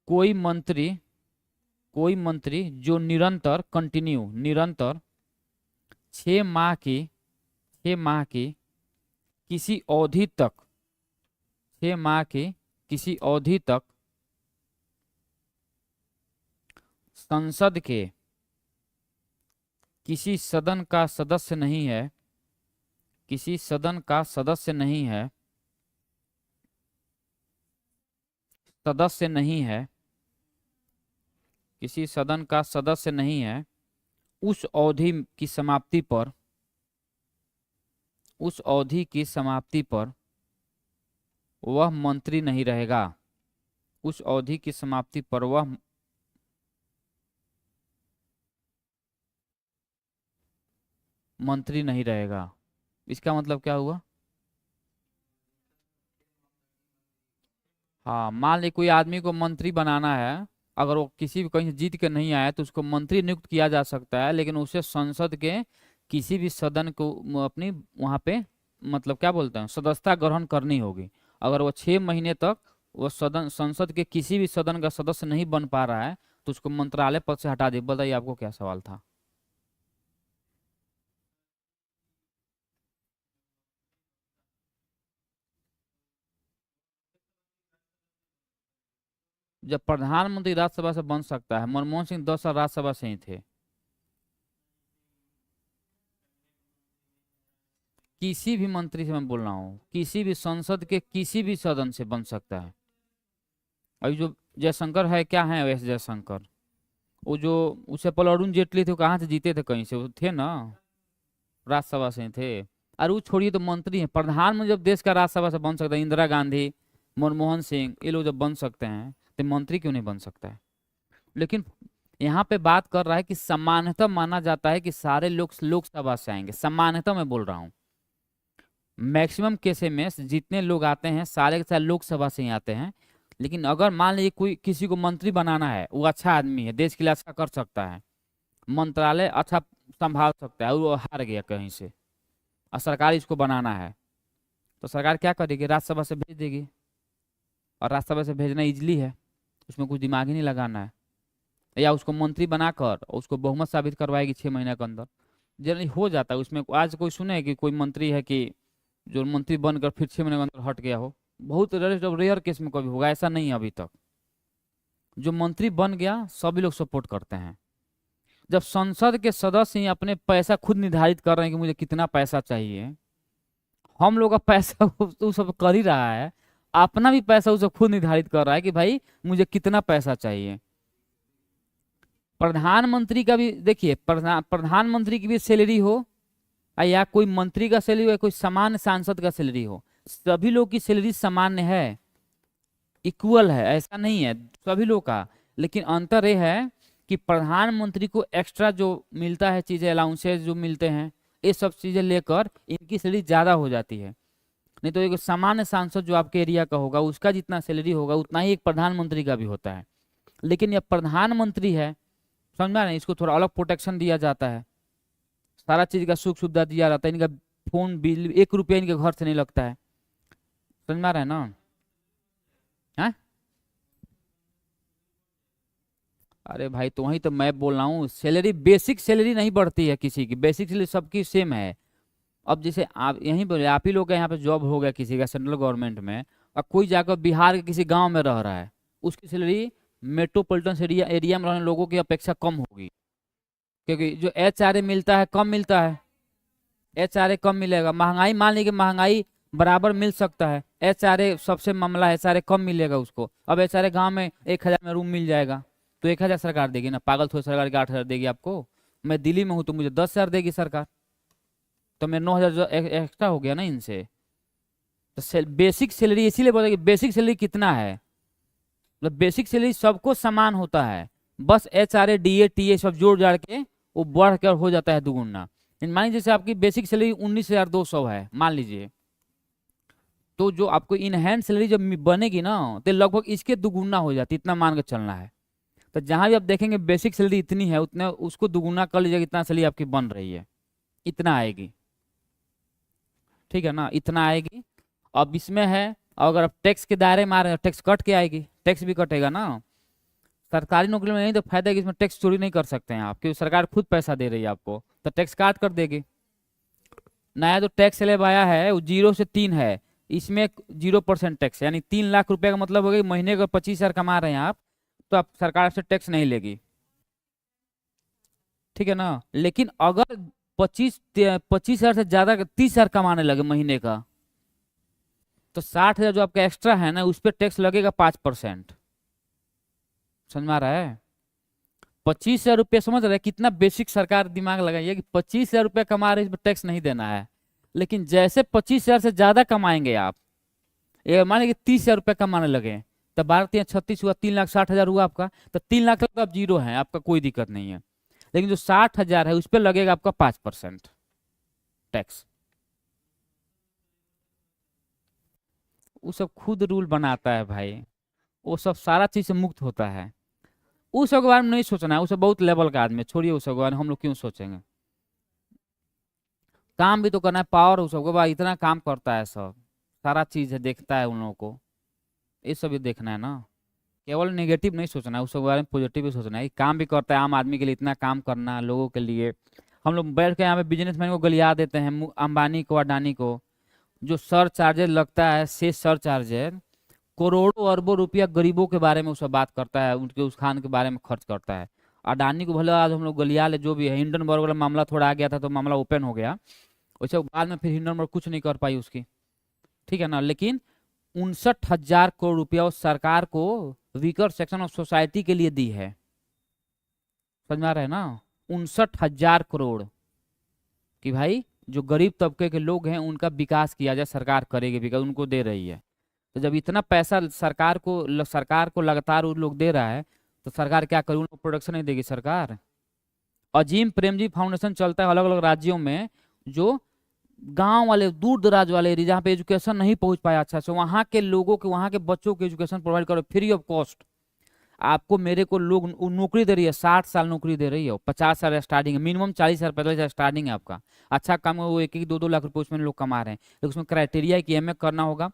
कोई मंत्री जो निरंतर 6 माह की किसी अवधि तक 6 माह की किसी अवधि तक संसद के किसी सदन का सदस्य नहीं है, किसी सदन का सदस्य नहीं है, किसी सदन का सदस्य नहीं है, उस अवधि की समाप्ति पर वह मंत्री नहीं रहेगा। उस अवधि की समाप्ति पर वह मंत्री नहीं रहेगा। इसका मतलब क्या हुआ? हाँ, मान ली कोई आदमी को मंत्री बनाना है, अगर वो किसी भी कहीं से जीत के नहीं आया तो उसको मंत्री नियुक्त किया जा सकता है, लेकिन उसे संसद के किसी भी सदन को अपनी वहाँ पे मतलब क्या बोलते हैं सदस्यता ग्रहण करनी होगी। अगर वो 6 महीने तक वो संसद के किसी भी सदन का सदस्य नहीं बन पा रहा है तो उसको मंत्रालय पद से हटा दे। बताइए आपको क्या सवाल था? जब प्रधानमंत्री राज्यसभा से बन सकता है, मनमोहन सिंह 10 साल राज्यसभा से ही थे। किसी भी मंत्री से मैं बोल रहा हूँ, किसी भी संसद के किसी भी सदन से बन सकता है। अभी जो जयशंकर है, क्या है वैसे जयशंकर, वो जो उससे पहले अरुण जेटली थे, वो कहाँ से जीते थे? कहीं से वो थे ना, राज्यसभा से थे। और वो छोड़िए तो मंत्री है, प्रधानमंत्री जब देश का राज्यसभा से बन सकता है, इंदिरा गांधी, मनमोहन सिंह, ये लोग जब बन सकते हैं तो मंत्री क्यों नहीं बन सकता है? लेकिन यहाँ पे बात कर रहा है कि सामान्यतः माना जाता है कि सारे लोग लोकसभा से आएंगे। सामान्यतः मैं बोल रहा हूँ, मैक्सिमम केसे में जितने लोग आते हैं सारे के सारे लोकसभा से ही आते हैं। लेकिन अगर मान लीजिए कोई किसी को मंत्री बनाना है, वो अच्छा आदमी है, देश के लिए अच्छा कर सकता है, मंत्रालय अच्छा संभाल सकता है, और वो हार गया कहीं से और सरकार इसको बनाना है, तो सरकार क्या करेगी? राज्यसभा से भेज देगी। और राज्यसभा से भेजना इजली है, उसमें कुछ दिमाग ही नहीं लगाना है। या उसको मंत्री बनाकर उसको बहुमत साबित करवाएगी 6 महीने के अंदर, जनरली हो जाता है उसमें। आज कोई सुने है कि कोई मंत्री है कि जो मंत्री बनकर फिर 6 महीने के अंदर हट गया हो? बहुत रेयर केस में कभी होगा, ऐसा नहीं है अभी तक। जो मंत्री बन गया सभी लोग सपोर्ट करते हैं। जब संसद के सदस्य ही अपने पैसा खुद निर्धारित कर रहे हैं कि मुझे कितना पैसा चाहिए, हम लोग का पैसा वो सब कर ही रहा है, अपना भी पैसा उसे खुद निर्धारित कर रहा है कि भाई मुझे कितना पैसा चाहिए। प्रधानमंत्री का भी देखिए, प्रधानमंत्री की भी सैलरी हो या कोई मंत्री का सैलरी हो या कोई सामान्य सांसद का सैलरी हो, सभी लोग की सैलरी सामान्य है, इक्वल है, ऐसा नहीं है सभी लोग का। लेकिन अंतर ये है कि प्रधानमंत्री को एक्स्ट्रा जो मिलता है चीजें, अलाउंसेस जो मिलते हैं, ये सब चीजें लेकर इनकी सैलरी ज्यादा हो जाती है। नहीं तो एक सामान्य सांसद जो आपके एरिया का होगा उसका जितना सैलरी होगा उतना ही एक प्रधानमंत्री का भी होता है। लेकिन यह प्रधानमंत्री है, समझा नहीं, इसको थोड़ा अलग प्रोटेक्शन दिया जाता है, सारा चीज का सुख सुविधा दिया जाता है। इनका फोन बिल 1 रुपया इनके घर से नहीं लगता है, समझ में आ रहा है ना? हाँ, अरे भाई तो वही तो मैं बोल रहा हूँ, सैलरी बेसिक सैलरी नहीं बढ़ती है किसी की, बेसिक सैलरी सबकी सेम है। अब जैसे आप यहीं बोले, आप ही लोग का यहाँ पे जॉब हो गया किसी का सेंट्रल गवर्नमेंट में, और कोई जाकर बिहार के किसी गांव में रह रहा है, उसकी सैलरी मेट्रोपॉलिटन एरिया एरिया में रहने लोगों की अपेक्षा कम होगी, क्योंकि जो HRA मिलता है कम मिलता है। HRA कम मिलेगा, महंगाई मान लीजिए, महंगाई बराबर मिल सकता है, HRA सबसे मामला है, HRA कम मिलेगा उसको। अब HRA गांव में 1,000 में रूम मिल जाएगा, तो 1,000 सरकार देगी ना, पागल थोड़ी सरकार के 8,000 देगी आपको। मैं दिल्ली में हूँ तो मुझे 10,000 देगी सरकार, तो मैं 9,000 एक्स्ट्रा हो गया ना इनसे। तो बेसिक सैलरी इसीलिए बोला कि बेसिक सैलरी कितना है, मतलब बेसिक सैलरी सबको समान होता है, बस HRA DA TA सब जोड़ जाड़ के वो बढ़ कर हो जाता है दुगुना। मान लीजिए जैसे आपकी बेसिक सैलरी 19,200 है मान लीजिए, तो जो आपको इनहैंड सैलरी जब बनेगी ना, तो लगभग इसके दुगुना हो जाती है, इतना मान के चलना है। तो जहां भी आप देखेंगे बेसिक सैलरी इतनी है, उतने उसको दुगुना कर लीजिएगा, इतना सैलरी आपकी बन रही है, इतना आएगी, ठीक है ना, इतना आएगी। अब इसमें है, अगर आप टैक्स के दायरे में आ रहे हैं, टैक्स कट के आएगी, टैक्स भी कटेगा ना। सरकारी नौकरी में नहीं तो फायदा है कि इसमें टैक्स चोरी नहीं कर सकते हैं आप, क्योंकि सरकार खुद पैसा दे रही है आपको, तो टैक्स काट कर देगी। नया जो टैक्स स्लैब आया है वो 0 से 3 है, इसमें 0% टैक्स, यानी 3 लाख रुपए का मतलब हो गया कि महीने का 25,000 कमा रहे हैं आप, तो आप सरकार से टैक्स नहीं लेगी, ठीक है ना। लेकिन अगर 25,000 से ज्यादा 30,000 कमाने लगे महीने का, तो 60,000 जो आपका एक्स्ट्रा है ना, उस पर टैक्स लगेगा 5%। समझ में आ रहा है? 25,000 रुपये, समझ रहे हैं कितना बेसिक सरकार दिमाग लगाई है कि 25,000 रुपये कमा रहे हैं, इस पर टैक्स नहीं देना है। लेकिन जैसे 25,000 से ज्यादा कमाएंगे आप, ये मान लीजिए 30,000 रुपये कमाने लगे, तो 12×3 = 36 हुआ, 3,60,000 हुआ आपका, तो 3 लाख तक तो आप जीरो हैं, आपका कोई दिक्कत नहीं है। लेकिन जो 60,000 है उस पर लगेगा आपका 5% टैक्स। वो सब खुद रूल बनाता है भाई, वो सब सारा चीज से मुक्त होता है। उस सब के बारे में नहीं सोचना है, वो सब बहुत लेवल का आदमी है, छोड़िए उस सब के बारे में, हम लोग क्यों सोचेंगे। काम भी तो करना है, पावर उस सब के बाद इतना काम करता है सब, सारा चीज है, देखता है उन लोगों को, ये सब भी देखना है ना। केवल नेगेटिव नहीं सोचना है, उस सब के बारे में पॉजिटिव भी सोचना है, कि काम भी करता है, आम आदमी के लिए इतना काम करना है लोगों के लिए। हम लोग बैठ के यहाँ पे बिजनेसमैन को गलिया देते हैं, अंबानी को, अडानी को, जो सर चार्जेस लगता है, से सर चार्जेस करोड़ों अरबों रुपया गरीबों के बारे में उस बात करता है, उनके उस खान के बारे में खर्च करता है। अडानी को भले आज हम लोग गलिया ले, जो भी है, हिंडनबर्ग वाला मामला थोड़ा आ गया था तो मामला ओपन हो गया, वैसे बाद में फिर हिंडनबर्ग कुछ नहीं कर पाई उसकी, ठीक है ना। लेकिन 59,000 करोड़ रुपया उस सरकार को वीकर सेक्शन ऑफ सोसाइटी के लिए दी है, समझ में आ रहा है ना? 59,000 करोड़, कि भाई जो गरीब तबके के लोग हैं उनका विकास किया जाए, सरकार करेगी विकास, उनको दे रही है। तो जब इतना पैसा सरकार को लगातार उन लोग दे रहा है, तो सरकार क्या करे, उनको प्रोडक्शन नहीं देगी सरकार। अजीम प्रेमजी फाउंडेशन चलता है अलग अलग राज्यों में, जो गांव वाले, दूर दराज वाले एरिया जहाँ पे एजुकेशन नहीं पहुंच पाया अच्छा से, वहाँ के लोगों के, वहाँ के बच्चों को एजुकेशन प्रोवाइड करो फ्री ऑफ कॉस्ट। आपको मेरे को लोग नौकरी दे रही है, 60 साल नौकरी दे रही है, 50 साल स्टार्टिंग है, मिनिमम 40 साल 45 साल स्टार्टिंग है आपका। अच्छा काम है, वो 1-1 2-2 लाख रुपए उसमें लोग कमा रहे हैं। लेकिन उसमें क्राइटेरिया है कि MA करना होगा,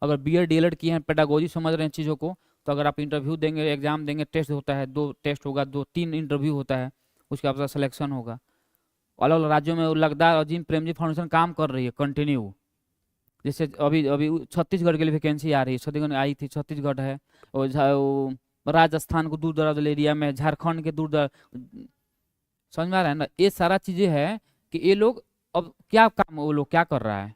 अगर BEd DLEd किए हैं, पेडागोजी समझ रहे हैं चीज़ों को, तो अगर आप इंटरव्यू देंगे, एग्जाम देंगे, टेस्ट होता है, 2 टेस्ट होगा, 2-3 इंटरव्यू होता है, उसके बाद सिलेक्शन होगा। अलग अलग राज्यों में लगदा अजीम प्रेमजी फाउंडेशन काम कर रही है कंटिन्यू। जैसे अभी अभी छत्तीसगढ़ के लिए वैकेंसी आ रही है, छत्तीसगढ़ में आई थी, छत्तीसगढ़ है, और राजस्थान को दूर दराज वाले एरिया में, झारखंड के दूर दराज, समझ में आ रहा है ना, ये सारा चीजें हैं कि ये लोग, अब क्या काम वो लोग क्या कर रहा है,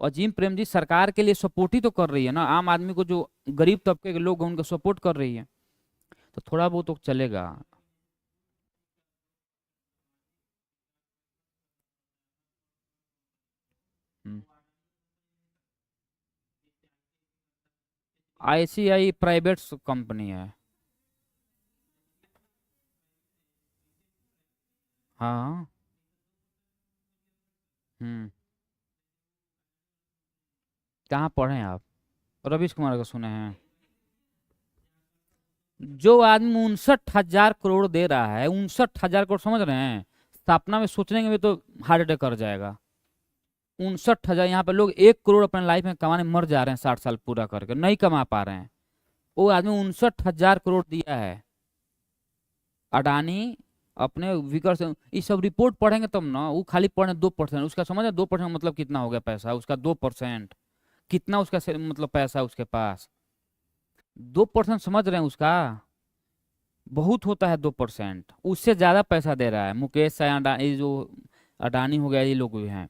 अजीम प्रेम जी सरकार के लिए सपोर्ट ही तो कर रही है ना, आम आदमी को जो गरीब तबके के लोग हैं उनको सपोर्ट कर रही है, तो थोड़ा बहुत तो चलेगा। हम्म, आईसीआई प्राइवेट कंपनी है। हाँ। हम्म। कहाँ पढ़े हैं आप? रवीश कुमार का सुने हैं? जो आदमी 59,000 करोड़ दे रहा है, 59,000 करोड़, समझ रहे हैं? सपना में सोचने में भी तो हार्ट अटैक कर जाएगा। 59,000, यहाँ पे लोग 1 करोड़ अपने लाइफ में कमाने मर जा रहे हैं, 60 साल पूरा करके नहीं कमा पा रहे हैं। वो आदमी 59,000 करोड़ दिया है। अडानी अपने विकर से, ये सब रिपोर्ट पढ़ेंगे तब ना। वो खाली पढ़े 2%, उसका समझ 2% मतलब कितना हो गया पैसा उसका? 2%, कितना उसका मतलब पैसा उसके पास? 2% समझ रहे हैं उसका? बहुत होता है 2%। उससे ज्यादा पैसा दे रहा है मुकेश ये जो अडानी हो गया, ये लोग भी हैं।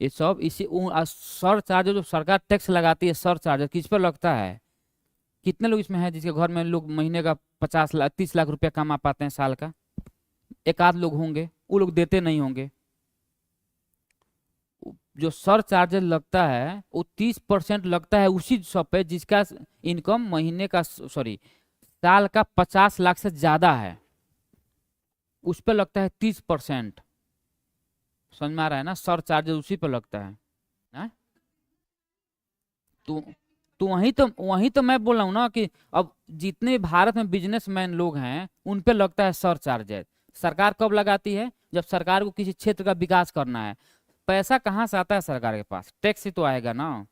ये सब इसी सर चार्ज जो सरकार टैक्स लगाती है, सर चार्ज किस पर लगता है? कितने लोग इसमें हैं जिसके घर में लोग महीने का 50 लाख 30 लाख रुपया कमा पाते हैं साल का? एक आध लोग होंगे, वो लोग देते नहीं होंगे। जो सर चार्जेस लगता है वो 30% लगता है उसी सब पे जिसका इनकम महीने का, सॉरी, साल का 50 लाख से ज्यादा है, उस पे लगता है 30%। समझ में आ रहा है ना? सर चार्जेस उसी पे लगता है ना। तो तो वही तो मैं बोल रहा हूँ ना कि अब जितने भारत में बिजनेसमैन लोग हैं उन पे लगता है सर चार्जेस। सरकार कब लगाती है? जब सरकार को किसी क्षेत्र का विकास करना है। पैसा कहाँ से आता है सरकार के पास? टैक्स से तो आएगा ना।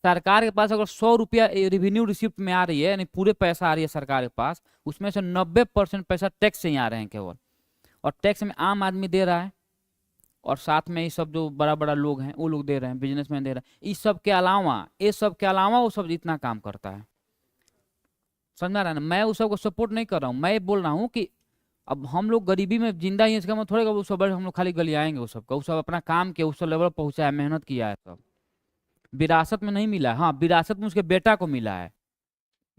सरकार के पास अगर 100 रुपया रेवेन्यू रिसिप्ट में आ रही है, यानी पूरे पैसा आ रही है सरकार के पास, उसमें से 90% पैसा टैक्स से ही आ रहे हैं केवल। और टैक्स में आम आदमी दे रहा है, और साथ में ये सब जो बड़ा बड़ा लोग हैं वो लोग दे रहे हैं, बिजनेसमैन दे रहे हैं। इस सब के अलावा, ये सब के अलावा वो सब इतना काम करता है। समझ में आ रहा है ना? मैं उस सब को सपोर्ट नहीं कर रहा हूँ, मैं ये बोल रहा हूँ कि अब हम लोग गरीबी में जिंदा ही हैं, इसका मतलब थोड़े वो सब हम लोग खाली गलियाएंगे। वो सब अपना काम किया, उस सब लेवल पर पहुंचा है, मेहनत किया है सब। विरासत में नहीं मिला है। हाँ, विरासत में उसके बेटा को मिला है।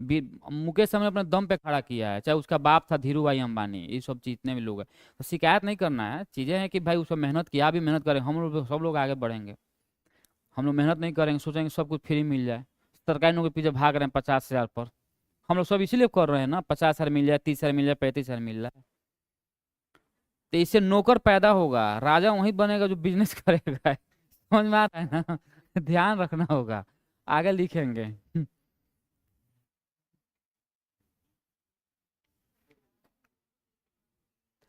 मुकेश अंबानी अपने दम पे खड़ा किया है, चाहे उसका बाप था धीरू भाई अंबानी, ये सब चीज जितने भी लोग हैं। तो शिकायत नहीं करना है, चीजें हैं कि भाई उसको मेहनत किया, भी मेहनत करें, हम लोग सब लोग आगे बढ़ेंगे। हम लोग मेहनत नहीं करेंगे, सोचेंगे सब कुछ फ्री मिल जाए। सरकारी नौकरी के पीछे भाग रहे हैं 50,000 पर। हम लोग सब इसीलिए कर रहे हैं ना, 50,000 मिल जाए, 30,000 मिल जाए, 35,000 मिल जाए। तो इससे नौकर पैदा होगा, राजा वही बनेगा जो बिजनेस करेगा। समझ में आ रहा है ना? ध्यान रखना होगा। आगे लिखेंगे।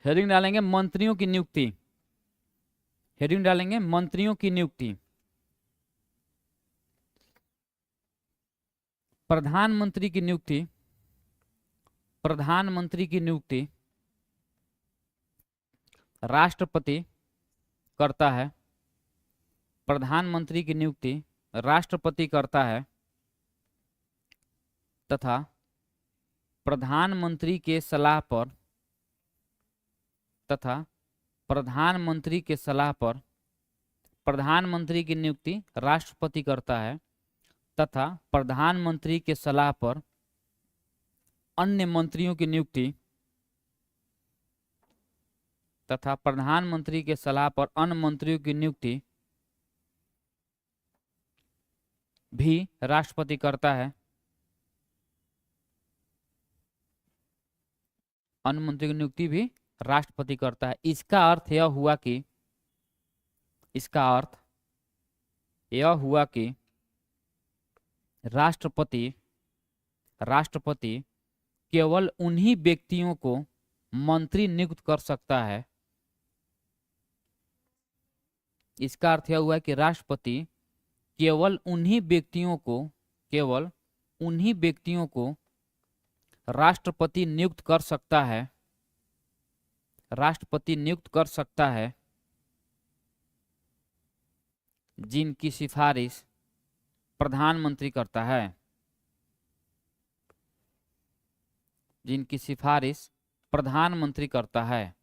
हेडिंग डालेंगे मंत्रियों की नियुक्ति। हेडिंग डालेंगे मंत्रियों की नियुक्ति। प्रधानमंत्री की नियुक्ति। प्रधानमंत्री की नियुक्ति राष्ट्रपति करता है। प्रधानमंत्री की नियुक्ति राष्ट्रपति करता है, तथा प्रधानमंत्री के सलाह पर तथा प्रधानमंत्री के सलाह पर प्रधानमंत्री की नियुक्ति राष्ट्रपति करता है, तथा प्रधानमंत्री के सलाह पर अन्य मंत्रियों की नियुक्ति तथा प्रधानमंत्री के सलाह पर अन्य मंत्रियों की नियुक्ति भी राष्ट्रपति करता है। अन्य मंत्री की नियुक्ति भी राष्ट्रपति करता है। इसका अर्थ यह हुआ कि राष्ट्रपति राष्ट्रपति केवल उन्हीं व्यक्तियों को मंत्री नियुक्त कर सकता है। इसका अर्थ यह हुआ कि राष्ट्रपति केवल उन्हीं व्यक्तियों को राष्ट्रपति नियुक्त कर सकता है। राष्ट्रपति नियुक्त कर सकता है जिनकी सिफारिश प्रधानमंत्री करता है। जिनकी सिफारिश प्रधानमंत्री करता है।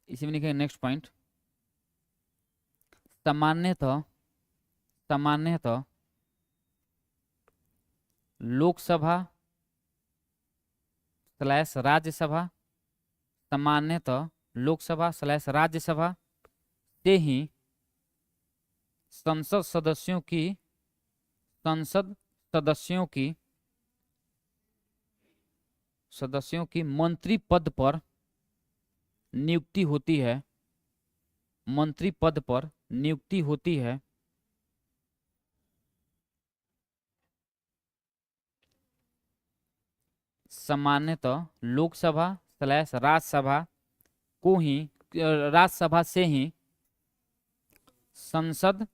इसी में लिखेंगे नेक्स्ट पॉइंट। सामान्यतः सामान्यतः लोकसभा स्लैश राज्यसभा सामान्यतः लोकसभा स्लैश राज्यसभा से ही संसद सदस्यों की संसद सदस्यों की मंत्री पद पर नियुक्ति होती है, मंत्री पद पर नियुक्ति होती है सामान्यतः लोकसभा / राज्यसभा को ही, राज्यसभा से ही संसद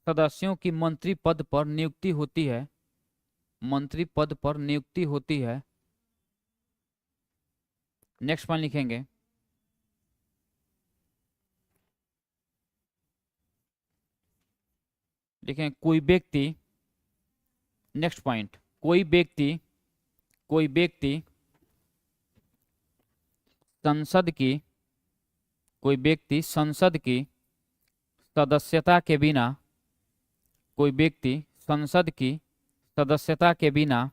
सदस्यों की मंत्री पद पर नियुक्ति होती है, मंत्री पद पर नियुक्ति होती है। नेक्स्ट पॉइंट लिखेंगे, देखें कोई व्यक्ति, नेक्स्ट पॉइंट, कोई व्यक्ति संसद की कोई व्यक्ति संसद की सदस्यता के बिना, कोई व्यक्ति संसद की सदस्यता के बिना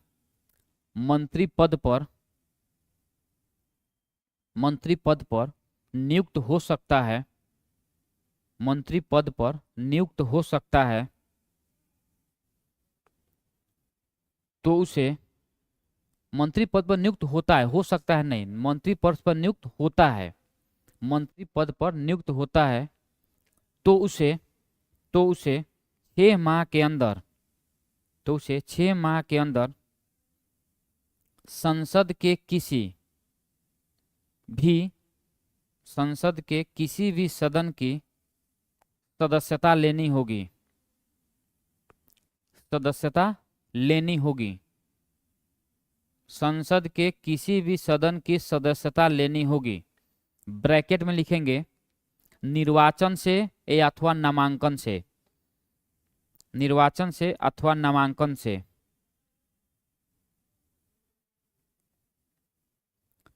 मंत्री पद पर नियुक्त हो सकता है, मंत्री पद पर नियुक्त हो सकता है, तो उसे मंत्री पद पर नियुक्त होता है, हो सकता है नहीं, मंत्री पद पर नियुक्त होता है, मंत्री पद पर नियुक्त होता है, तो उसे 6 माह के अंदर, तो उसे 6 माह के अंदर संसद के किसी भी सदन की सदस्यता लेनी होगी, सदस्यता लेनी होगी, संसद के किसी भी सदन की सदस्यता लेनी होगी। ब्रैकेट में लिखेंगे निर्वाचन से या अथवा नामांकन से, निर्वाचन से अथवा नामांकन से,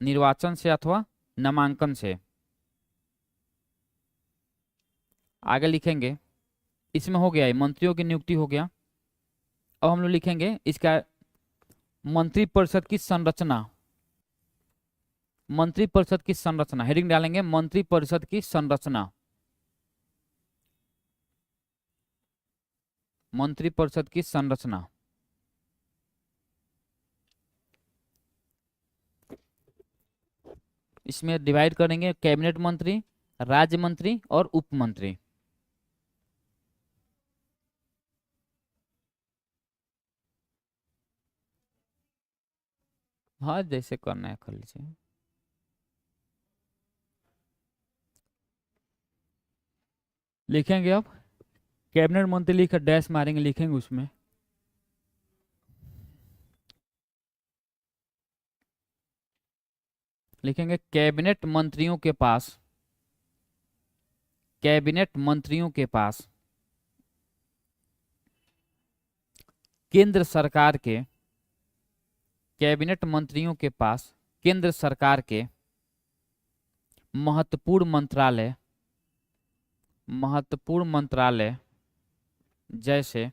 निर्वाचन से अथवा नामांकन से। आगे लिखेंगे, इसमें हो गया है मंत्रियों की नियुक्ति हो गया। अब हम लोग लिखेंगे इसका मंत्रिपरिषद की संरचना, मंत्रिपरिषद की संरचना, हेडिंग डालेंगे मंत्रिपरिषद की संरचना, मंत्रिपरिषद की संरचना। इसमें डिवाइड करेंगे कैबिनेट मंत्री, राज्य मंत्री और उप मंत्री। हाँ जैसे करना है कर लीजिए। लिखेंगे अब कैबिनेट मंत्री लिखकर डैश मारेंगे, लिखेंगे उसमें लिखेंगे कैबिनेट मंत्रियों के पास, कैबिनेट मंत्रियों के पास केंद्र सरकार के, कैबिनेट मंत्रियों के पास केंद्र सरकार के महत्वपूर्ण मंत्रालय, महत्वपूर्ण मंत्रालय जैसे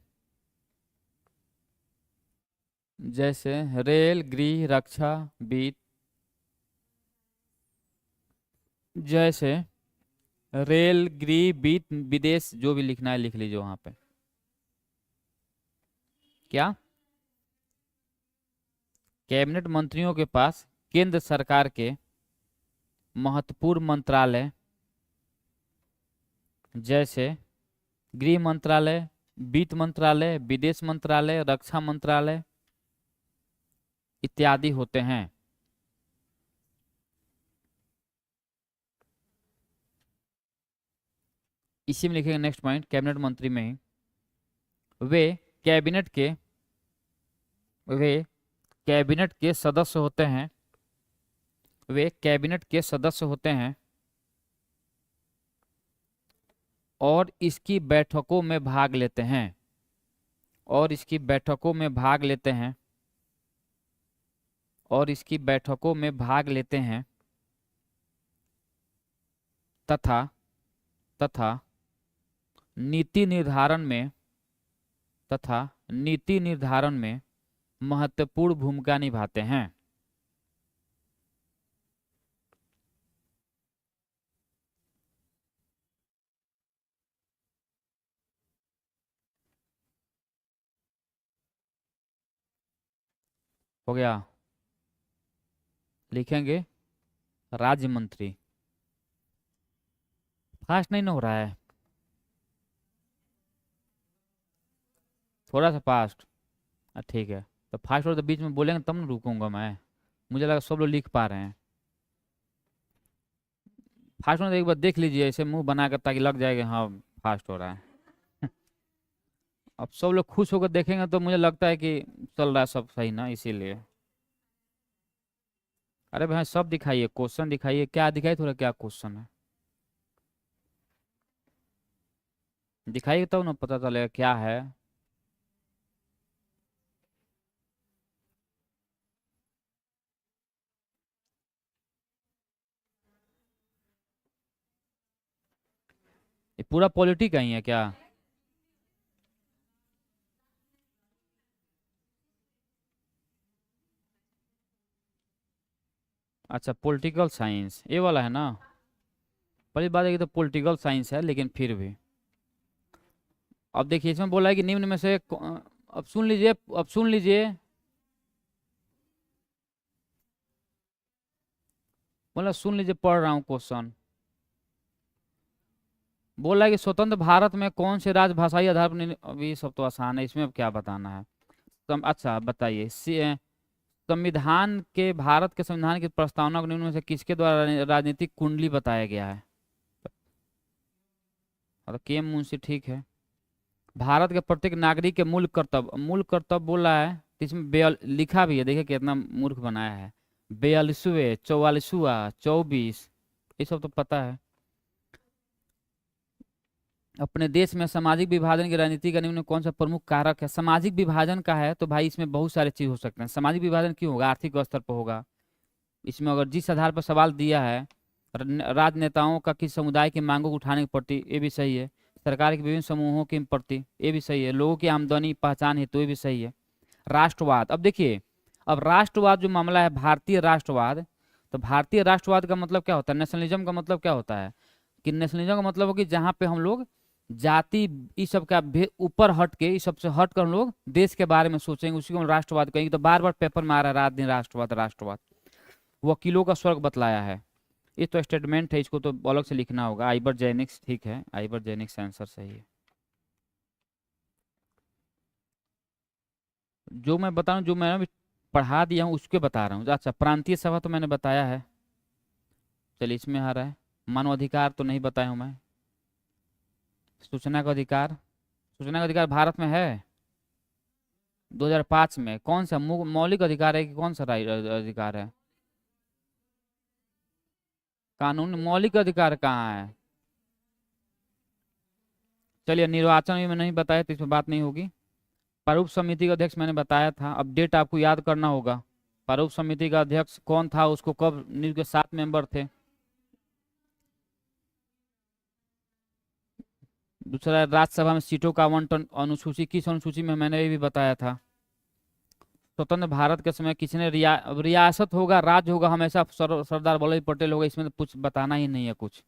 जैसे रेल, गृह, रक्षा, वित्त, जैसे रेल, गृह, वित्त, विदेश, जो भी लिखना है लिख लीजिए वहां पे। क्या कैबिनेट मंत्रियों के पास केंद्र सरकार के महत्वपूर्ण मंत्रालय जैसे गृह मंत्रालय, वित्त मंत्रालय, विदेश मंत्रालय, रक्षा मंत्रालय इत्यादि होते हैं। इसी में लिखेंगे नेक्स्ट पॉइंट, कैबिनेट मंत्री में ही वे कैबिनेट के वे कैबिनेट के सदस्य होते हैं, वे कैबिनेट के सदस्य होते हैं और इसकी बैठकों में भाग लेते हैं, और इसकी बैठकों में भाग लेते हैं, और इसकी बैठकों में भाग लेते हैं तथा तथा नीति निर्धारण में, तथा नीति निर्धारण में महत्वपूर्ण भूमिका निभाते हैं। हो गया, लिखेंगे राज्य मंत्री। फास्ट नहीं ना हो रहा है, थोड़ा सा फास्ट। ठीक है, तो फास्ट और तो बीच में बोलेंगे तब ना रुकूंगा मैं। मुझे लगा सब लोग लिख पा रहे हैं। फास्ट में एक बार देख लीजिए ऐसे मुंह बना कर, ताकि लग जाएगा हाँ फास्ट हो रहा है। अब सब लोग खुश होकर देखेंगे तो मुझे लगता है कि चल रहा है सब सही ना, इसीलिए। अरे भाई सब दिखाइए, क्वेश्चन दिखाइए, क्या दिखाइए थोड़ा, क्या क्वेश्चन है दिखाइए, तब ना पता चलेगा क्या है। ये पूरा पॉलिटिक का ही है क्या? अच्छा, पॉलिटिकल साइंस ये वाला है ना। पहली बात है कि तो पॉलिटिकल साइंस है, लेकिन फिर भी अब देखिए इसमें बोला है कि निम्न में से अब सुन लीजिए, अब सुन लीजिए, मतलब सुन लीजिए, पढ़ रहा हूँ क्वेश्चन। बोला है कि स्वतंत्र भारत में कौन से राजभाषाई आधार पर अभी ये सब तो आसान है, इसमें अब क्या बताना है। अच्छा बताइए, संविधान के, भारत के संविधान की प्रस्तावना को निम्न में से किसके द्वारा राजनीतिक कुंडली बताया गया है? और के एम मुंशी, ठीक है। भारत के प्रत्येक नागरिक के मूल कर्तव्य बोला है, तो इसमें लिखा भी है, देखिए कितना मूर्ख बनाया है। 42वें, 44वां, 24, ये सब तो पता है। अपने देश में सामाजिक विभाजन की राजनीति का निम्न में कौन सा प्रमुख कारक है? सामाजिक विभाजन का है तो भाई इसमें बहुत सारे चीज हो सकते हैं। सामाजिक विभाजन क्यों होगा? आर्थिक स्तर पर होगा। इसमें अगर जिस आधार पर सवाल दिया है, राजनेताओं का किस समुदाय की मांगों को उठाने के प्रति, ये भी सही है। सरकार के विभिन्न समूहों के प्रति, ये भी सही है। लोगों की आमदनी पहचान हेतु, ये भी सही है। राष्ट्रवाद, अब देखिए, अब राष्ट्रवाद जो मामला है, भारतीय राष्ट्रवाद, तो भारतीय राष्ट्रवाद का मतलब क्या होता है? नेशनलिज्म का मतलब क्या होता है? कि नेशनलिज्म का मतलब हो कि जहाँ पे हम लोग जाति इस सब का ऊपर हट के, इस सबसे हट कर हम लोग देश के बारे में सोचेंगे, उसी को हम राष्ट्रवाद कहेंगे। तो बार बार पेपर में आ रहा है रात दिन राष्ट्रवाद राष्ट्रवाद। वकीलों का स्वर्ग बतलाया है, ये तो स्टेटमेंट है, इसको तो अलग से लिखना होगा। आइबर जेनिक्स, ठीक है, आइबर जेनिक्स आंसर सही है। जो मैं बता रहा हूँ, जो मैंने अभी पढ़ा दिया हूँ उसके बता रहा हूँ। अच्छा, प्रांतीय सभा तो मैंने बताया है, चलिए इसमें आ रहा है। मानवाधिकार तो नहीं बताया हूँ मैं। सूचना का अधिकार, सूचना का अधिकार भारत में है 2005 में। कौन सा मौलिक अधिकार है कि कौन सा अधिकार है? कानून मौलिक अधिकार कहाँ है? चलिए, निर्वाचन भी मैंने नहीं बताया तो इसमें बात नहीं होगी। प्रारूप समिति का अध्यक्ष मैंने बताया था, अपडेट आपको याद करना होगा। प्रारूप समिति का अध्यक्ष कौन था, उसको कब नियुक्त, के 7 मेंबर थे। दूसरा, राज्यसभा में सीटों का आवंटन अनुसूची, किस अनुसूची में, मैंने ये भी बताया था। स्वतंत्र भारत के समय किसने रियासत होगा, राज्य होगा हमेशा सरदार वल्लभ भाई पटेल होगा, इसमें तो कुछ बताना ही नहीं है कुछ।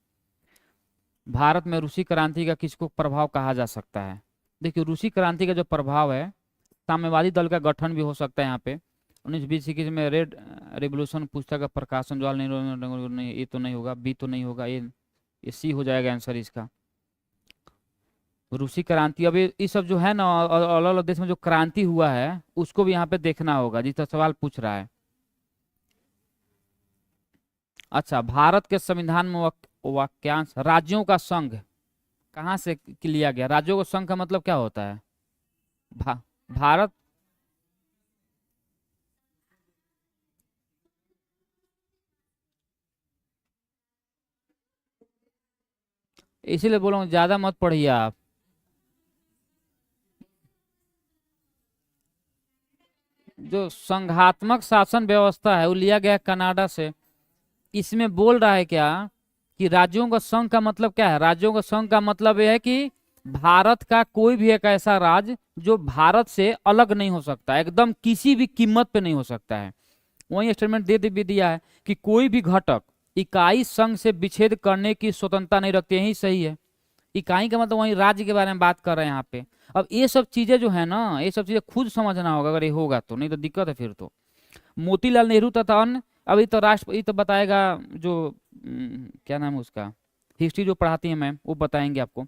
भारत में रूसी क्रांति का किसको प्रभाव कहा जा सकता है? देखिए, रूसी क्रांति का जो प्रभाव है, साम्यवादी दल का गठन भी हो सकता है यहाँ पे। 1920 में रेड रेवोल्यूशन पुस्तक का प्रकाशन, जवाहरलाल नेहरू, नहीं, ये तो नहीं होगा, बी तो नहीं होगा, ये सी हो जाएगा आंसर इसका। रूसी क्रांति, अब ये सब जो है ना, अलग अलग देश में जो क्रांति हुआ है उसको भी यहाँ पे देखना होगा, जिसका सवाल पूछ रहा है। अच्छा, भारत के संविधान में वाक्यांश राज्यों का संघ कहाँ से लिया गया? राज्यों का संघ का मतलब क्या होता है? भा, भारत, इसीलिए बोल रहा हूँ ज्यादा मत पढ़िए आप। जो संघात्मक शासन व्यवस्था है वो लिया गया कनाडा से। इसमें बोल रहा है क्या कि राज्यों का संघ का मतलब क्या है? राज्यों का संघ का मतलब यह है कि भारत का कोई भी एक ऐसा राज्य जो भारत से अलग नहीं हो सकता, एकदम किसी भी कीमत पे नहीं हो सकता है। वही स्टेटमेंट दे भी दिया है कि कोई भी घटक इकाई संघ से विच्छेद करने की स्वतंत्रता नहीं रखती, यही सही है। इकाई का मतलब वही राज्य के बारे में बात कर रहे हैं यहाँ पे। अब ये सब चीजें जो है ना, ये सब चीजें खुद समझना होगा, अगर ये होगा तो, नहीं तो दिक्कत है फिर तो। मोतीलाल नेहरू तथा अन्य, अभी तो राष्ट्रपति तो बताएगा जो क्या नाम है उसका, हिस्ट्री जो पढ़ाती है मैम वो बताएंगे आपको।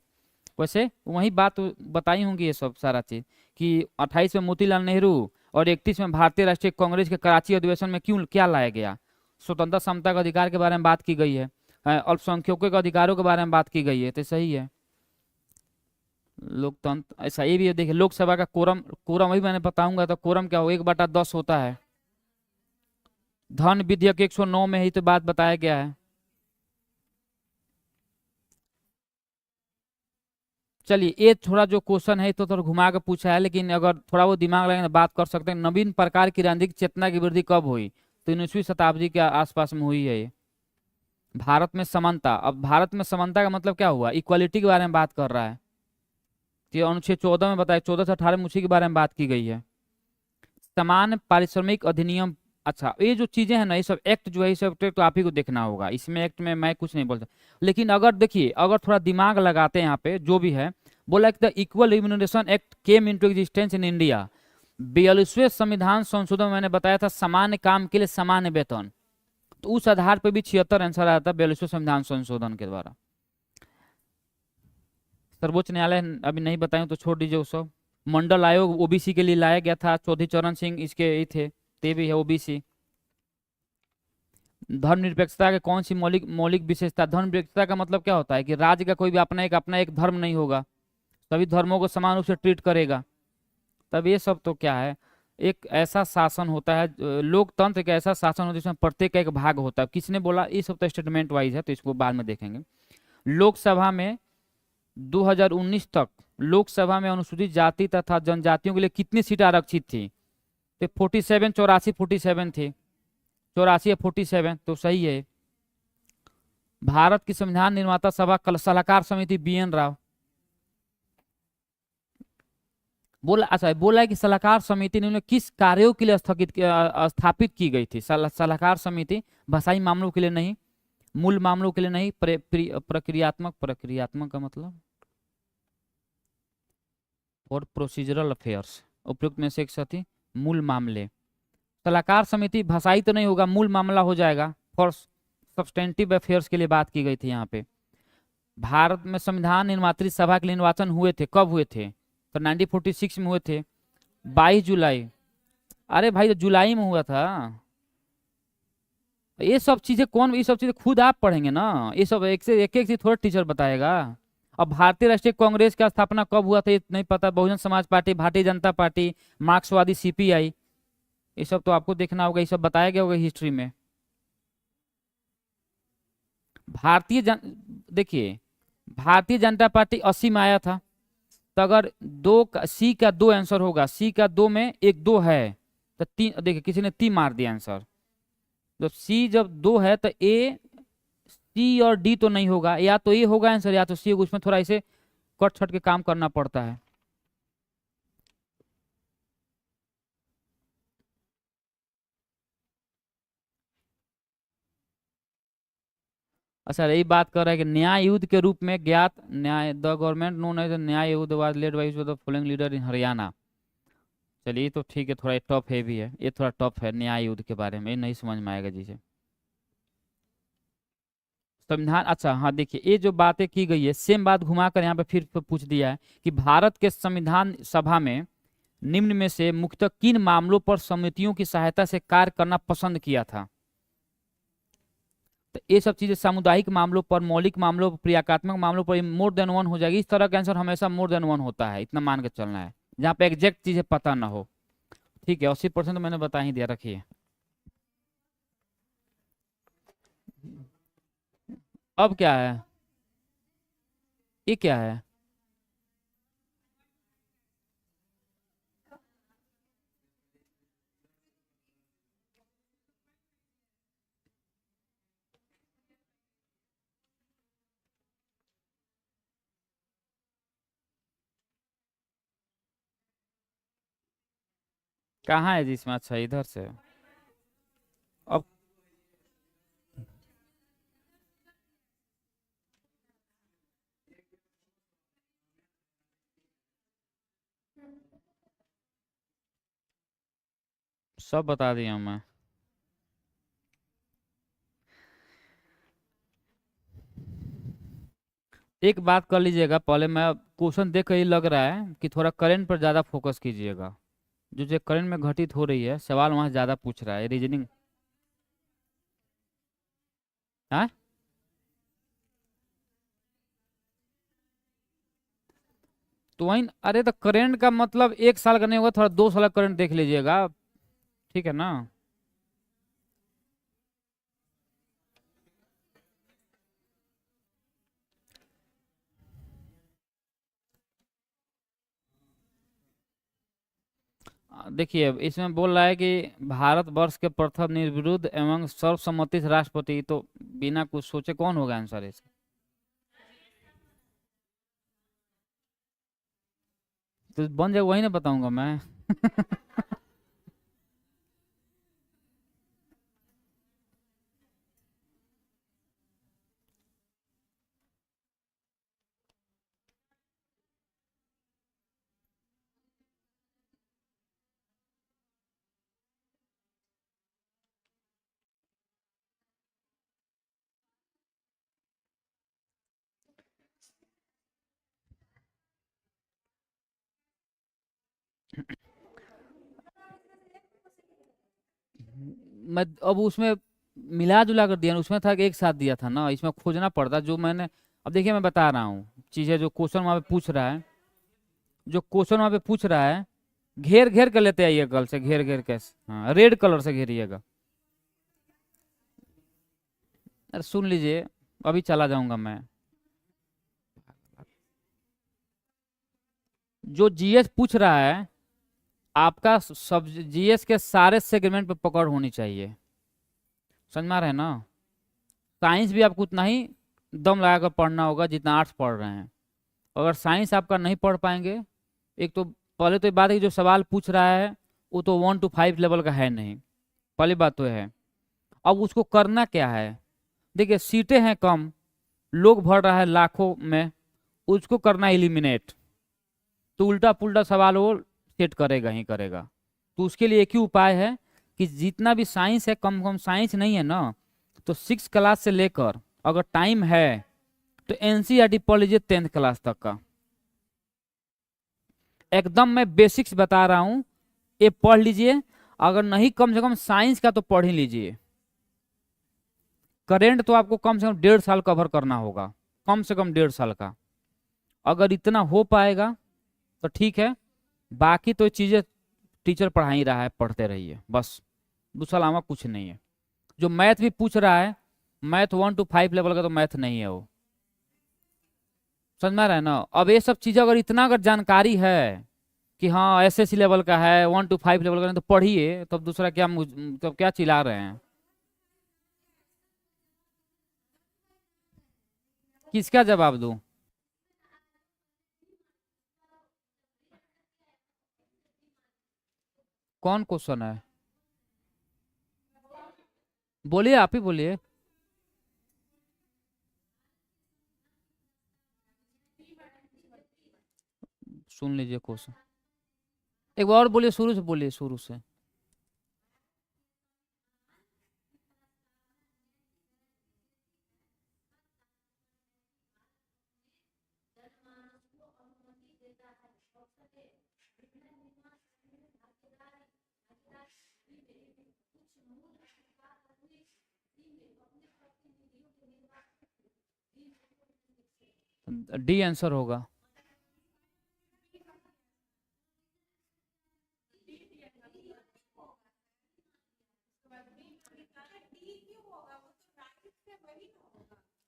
वैसे वही बात बताई होंगी ये सब सारा चीज, कि 28 में मोतीलाल नेहरू और 31 में भारतीय राष्ट्रीय कांग्रेस के कराची अधिवेशन में क्यों क्या लाया गया। स्वतंत्रता समता का अधिकार के बारे में बात की गई है, अल्पसंख्यकों के अधिकारों के बारे में बात की गई है, तो सही है। लोकतंत्र ऐसा ये भी है, देखिए लोकसभा का कोरम, कोरम वही मैंने बताऊंगा, तो कोरम क्या हो, 1/10 होता है। धन विधेयक 109 में ही तो बात बताया गया है। चलिए ये थोड़ा जो क्वेश्चन है तो थोड़ा घुमा के पूछा है, लेकिन अगर थोड़ा वो दिमाग लगाए तो बात कर सकते हैं। नवीन प्रकार की राजनीतिक चेतना की वृद्धि कब हुई, तो 19वीं शताब्दी के आसपास में हुई है ये। भारत में समानता, अब भारत में समानता का मतलब क्या हुआ, इक्वालिटी के बारे में बात कर रहा है, कि अनुच्छेद 14 में बताया, 14 से 18 में उसी के बारे में बात की गई है। समान पारिश्रमिक अधिनियम, अच्छा ये जो चीजें हैं ना, ये सब एक्ट जो है, ये सब तो आप ही को देखना होगा, इसमें एक्ट में मैं कुछ नहीं बोल सकता। लेकिन अगर देखिए, अगर थोड़ा दिमाग लगाते हैं यहाँ पे जो भी है, बोला कि the equal remuneration act came into existence in India. 42वें संविधान संशोधन में मैंने बताया था समान काम के लिए समान वेतन, तो उस आधार पर भी 76 आंसर आया था 42वें संविधान संशोधन के द्वारा। सर्वोच्च न्यायालय अभी नहीं बताएं तो छोड़ दीजिए वो सब। मंडल आयोग ओबीसी के लिए लाया गया था, चौधरी चरण सिंह इसके ये थे, ते भी है ओबीसी। धर्मनिरपेक्षता के कौन सी मौलिक मौलिक विशेषता, धर्मनिरपेक्षता का मतलब क्या होता है कि राज्य का कोई भी अपना एक धर्म नहीं होगा, सभी धर्मों को समान रूप से ट्रीट करेगा। तब ये सब तो क्या है, एक ऐसा शासन होता है, लोकतंत्र एक ऐसा शासन होता है जिसमें प्रत्येक का एक भाग होता है। किसने बोला, ये सब तो स्टेटमेंट वाइज है, तो इसको बाद में देखेंगे। लोकसभा में 2019 तक लोकसभा में अनुसूचित जाति तथा जनजातियों के लिए कितनी सीटें आरक्षित थी, तो 47, 84, 47 थी, 84 या 47, तो सही है। भारत की संविधान निर्माता सभा सलाहकार समिति बी.एन. राव, बोला अच्छा बोला है कि सलाहकार समिति ने किस कार्यों के लिए स्थापित की गई थी। सलाहकार समिति भाषाई मामलों के लिए नहीं, मूल मामलों के लिए नहीं, प्रक्रियात्मक, प्रक्रियात्मक का मतलब और प्रोसीजरल अफेयर्स, उपयुक्त में से एक साथी मूल मामले। सलाहकार समिति भाषाई तो नहीं होगा, मूल मामला हो जाएगा, फॉर सब्सटेंटिव अफेयर्स के लिए बात की गई थी यहाँ पे। भारत में संविधान निर्मात्री सभा के लिए निर्वाचन हुए थे, कब हुए थे, तो 1946 में हुए थे, 22 जुलाई। अरे भाई तो जुलाई में हुआ था। ये सब चीजें कौन, ये सब चीजें खुद आप पढ़ेंगे ना, ये सब एक से एक चीज थोड़ा टीचर बताएगा। अब भारतीय राष्ट्रीय कांग्रेस का स्थापना कब हुआ था ये नहीं पता, बहुजन समाज पार्टी, भारतीय जनता पार्टी, मार्क्सवादी, सीपीआई, ये सब तो आपको देखना होगा, ये सब बताया गया होगा हिस्ट्री में। भारतीय जन देखिए, भारतीय जनता पार्टी 80 में आया था, तो अगर सी का 2 आंसर होगा, सी का 2 में एक 2 है, तो 3, देखिए किसी ने 3 मार दिया आंसर, जब सी जब 2 है तो ए, सी और डी तो नहीं होगा, या तो ए होगा आंसर या तो सी होगा, उसमें थोड़ा इसे कट छट के काम करना पड़ता है। अच्छा यही बात कर रहा है कि न्याय युद्ध के रूप में ज्ञात, न्याय द गवर्नमेंट नोन एज न्याय युद्ध was led by the following leader in Haryana. चलिए तो ठीक है, थोड़ा टफ है भी है, ये थोड़ा टफ है न्याय युद्ध के बारे में, ये नहीं समझ में आएगा जिसे। संविधान, अच्छा हाँ देखिए, ये जो बातें की गई है सेम बात घुमा कर यहाँ पे फिर पूछ दिया है कि भारत के संविधान सभा में निम्न में से मुख्यतः किन मामलों पर समितियों की सहायता से कार्य करना पसंद किया था। तो ये सब चीजें सामुदायिक मामलों पर, मौलिक मामलों पर, क्रियात्मक मामलों पर मोर देन वन हो जाएगी। इस तरह का आंसर हमेशा मोर देन वन होता है, इतना मान के चलना है, जहाँ पे एग्जैक्ट चीजें पता ना हो। ठीक है, 80% मैंने बता ही दिया, रखिए। अब क्या है, ये क्या है, कहाँ है जिसमें, अच्छा इधर से। अब सब बता दिया हूँ मैं। एक बात कर लीजिएगा, पहले मैं क्वेश्चन देख कर ही लग रहा है कि थोड़ा करंट पर ज़्यादा फोकस कीजिएगा। जो करंट में घटित हो रही है, सवाल वहाँ ज़्यादा पूछ रहा है, रीजनिंग। हाँ, तो वही, अरे तो करंट का मतलब 1 साल का नहीं होगा, थोड़ा 2 साल का करंट देख लीजिएगा, ठीक है ना। देखिए इसमें बोल रहा है कि भारतवर्ष के प्रथम निर्विरोध एवं सर्वसम्मति से राष्ट्रपति, तो बिना कुछ सोचे कौन होगा आंसर इसका? तो बन जाए वही ना बताऊंगा मैं। मैं अब उसमें मिला जुला कर दिया ना, उसमें था कि एक साथ दिया था ना, इसमें खोजना पड़ता जो मैंने। अब देखिए मैं बता रहा हूँ चीजें, जो क्वेश्चन वहां पे पूछ रहा है, जो क्वेश्चन वहां पे पूछ रहा है, घेर घेर कर लेते आइए, कल से घेर घेर के, हाँ रेड कलर से घेरिएगा। अरे सुन लीजिए, अभी चला जाऊंगा मैं। जो जीएस पूछ रहा है, आपका सब जीएस के सारे सेगमेंट पे पकड़ होनी चाहिए, समझ में आ रहा है ना। साइंस भी आपको उतना ही दम लगाकर पढ़ना होगा जितना आर्ट्स पढ़ रहे हैं। अगर साइंस आपका नहीं पढ़ पाएंगे, एक तो पहले तो ये बात है कि जो सवाल पूछ रहा है वो तो 1 to 5 लेवल का है नहीं, पहली बात तो है। अब उसको करना क्या है, देखिए सीटें हैं कम, लोग भर रहा है लाखों में, उसको करना एलिमिनेट, तो उल्टा पुल्टा सवाल वो सेट करेगा ही करेगा। तो उसके लिए एक ही उपाय है कि जितना भी साइंस है, कम कम साइंस नहीं है ना, तो 6 क्लास से लेकर, अगर टाइम है तो एनसीईआरटी पढ़ लीजिए 10th क्लास तक का। एकदम मैं बेसिक्स बता रहा हूँ, ये पढ़ लीजिए। अगर नहीं, कम से कम साइंस का तो पढ़ ही लीजिए। करेंट तो आपको कम से कम 1.5 साल कवर करना होगा, कम से कम 1.5 साल का। अगर इतना हो पाएगा तो ठीक है, बाकी तो चीजें टीचर पढ़ा ही रहा है, पढ़ते रहिए बस, दूसरा अलावा कुछ नहीं है। जो मैथ भी पूछ रहा है, मैथ 1 to 5 लेवल का तो मैथ नहीं है वो, समझ में आ रहा है ना। अब ये सब चीजें अगर इतना अगर जानकारी है कि हाँ एसएससी लेवल का है, 1 to 5 लेवल का नहीं, तो पढ़िए, तब दूसरा क्या तब क्या चिल्ला रहे हैं? किसका जवाब दूं? कौन क्वेश्चन है? बोलिए, आप ही बोलिए। सुन लीजिए क्वेश्चन, एक बार और बोलिए, शुरू से बोलिए, शुरू से। डी आंसर होगा।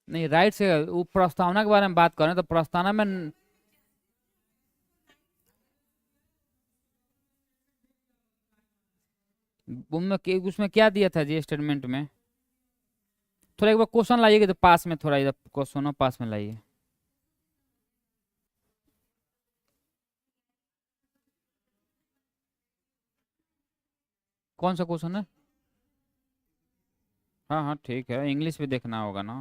नहीं, राइट से वो प्रस्तावना के बारे में बात करें तो प्रस्तावना में उसमें क्या दिया था जी स्टेटमेंट में? थोड़ा एक बार क्वेश्चन लाइएगा तो पास में, थोड़ा इधर क्वेश्चन पास में लाइए। कौन सा क्वेश्चन है? हाँ हाँ ठीक है, इंग्लिश भी देखना होगा ना।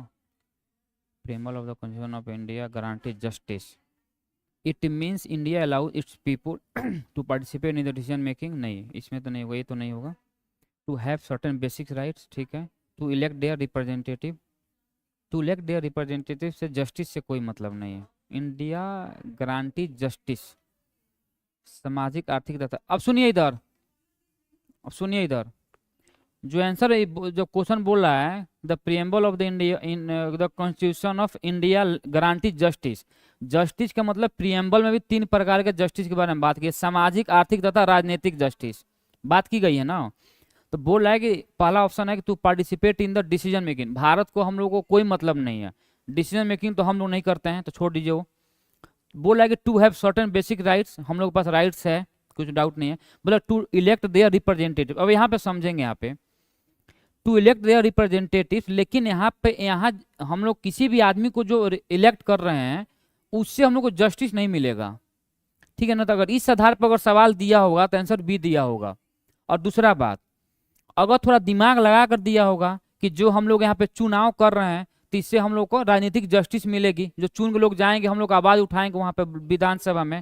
Preamble of the constitution of India guarantee justice, it means India allow its people to participate in the decision making, नहीं इसमें तो नहीं होगा, ये तो नहीं होगा। To have certain basic rights, ठीक है। To elect their representative, to elect their representative से जस्टिस से कोई मतलब नहीं है। इंडिया गारंटी जस्टिस, सामाजिक आर्थिक तथा, अब सुनिए इधर, अब सुनिए इधर, जो आंसर जो क्वेश्चन बोल रहा है, the preamble of the India in the constitution of India guarantee justice. Justice का मतलब प्रिएम्बल में भी 3 प्रकार के जस्टिस के बारे में बात की है, सामाजिक, आर्थिक तथा राजनीतिक जस्टिस बात की गई है ना। तो बोल रहा है कि पहला ऑप्शन है कि to participate in the decision making, Bharat को, हम लोग को कोई मतलब नहीं है डिसीजन मेकिंग, तो हम लोग नहीं करते हैं, तो छोड़ दीजिए वो। बोल रहा है कि to have certain basic rights, हम लोग के पास राइट्स है, कुछ डाउट नहीं है। बोला टू इलेक्ट देयर रिप्रेजेंटेटिव, अब यहाँ पे समझेंगे, यहाँ पे टू इलेक्ट देयर रिप्रेजेंटेटिव, लेकिन यहाँ पे हम लोग किसी भी आदमी को जो इलेक्ट कर रहे हैं उससे हम लोग को जस्टिस नहीं मिलेगा, ठीक है ना। तो अगर इस आधार पर अगर सवाल दिया होगा तो आंसर बी दिया होगा। और दूसरा बात, अगर थोड़ा दिमाग लगा कर दिया होगा कि जो हम लोग यहाँ पे चुनाव कर रहे हैं तो इससे हम लोग को राजनीतिक जस्टिस मिलेगी, जो चुन के लोग जाएंगे, हम लोग आवाज उठाएंगे वहां पे विधानसभा में।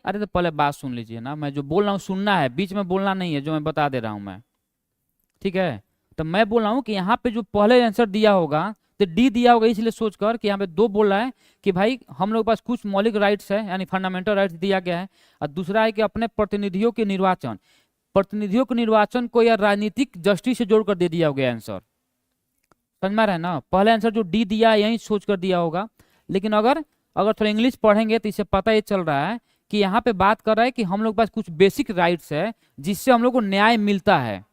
अरे तो पहले बात सुन लीजिए ना, मैं जो बोल रहा हूँ सुनना है, बीच में बोलना नहीं है, जो मैं बता दे रहा हूँ मैं, ठीक है। तो मैं बोल रहा हूँ कि यहाँ पे जो पहले आंसर दिया होगा तो डी दिया होगा, इसलिए सोचकर कि यहाँ पे 2 बोल रहा है कि भाई हम लोग के पास कुछ मौलिक राइट्स है, यानी फंडामेंटल राइट्स दिया गया है, और दूसरा है कि अपने प्रतिनिधियों के निर्वाचन, प्रतिनिधियों के निर्वाचन को या राजनीतिक जस्टिस से जोड़कर दे दिया गया आंसर, समझ में रहा है ना। पहले आंसर जो डी दिया यही सोच कर दिया होगा, लेकिन अगर अगर थोड़ा इंग्लिश पढ़ेंगे तो इससे पता ये चल रहा है कि यहाँ पे बात कर रहा है कि हम लोग के पास कुछ बेसिक राइट्स है जिससे हम लोग को न्याय मिलता है,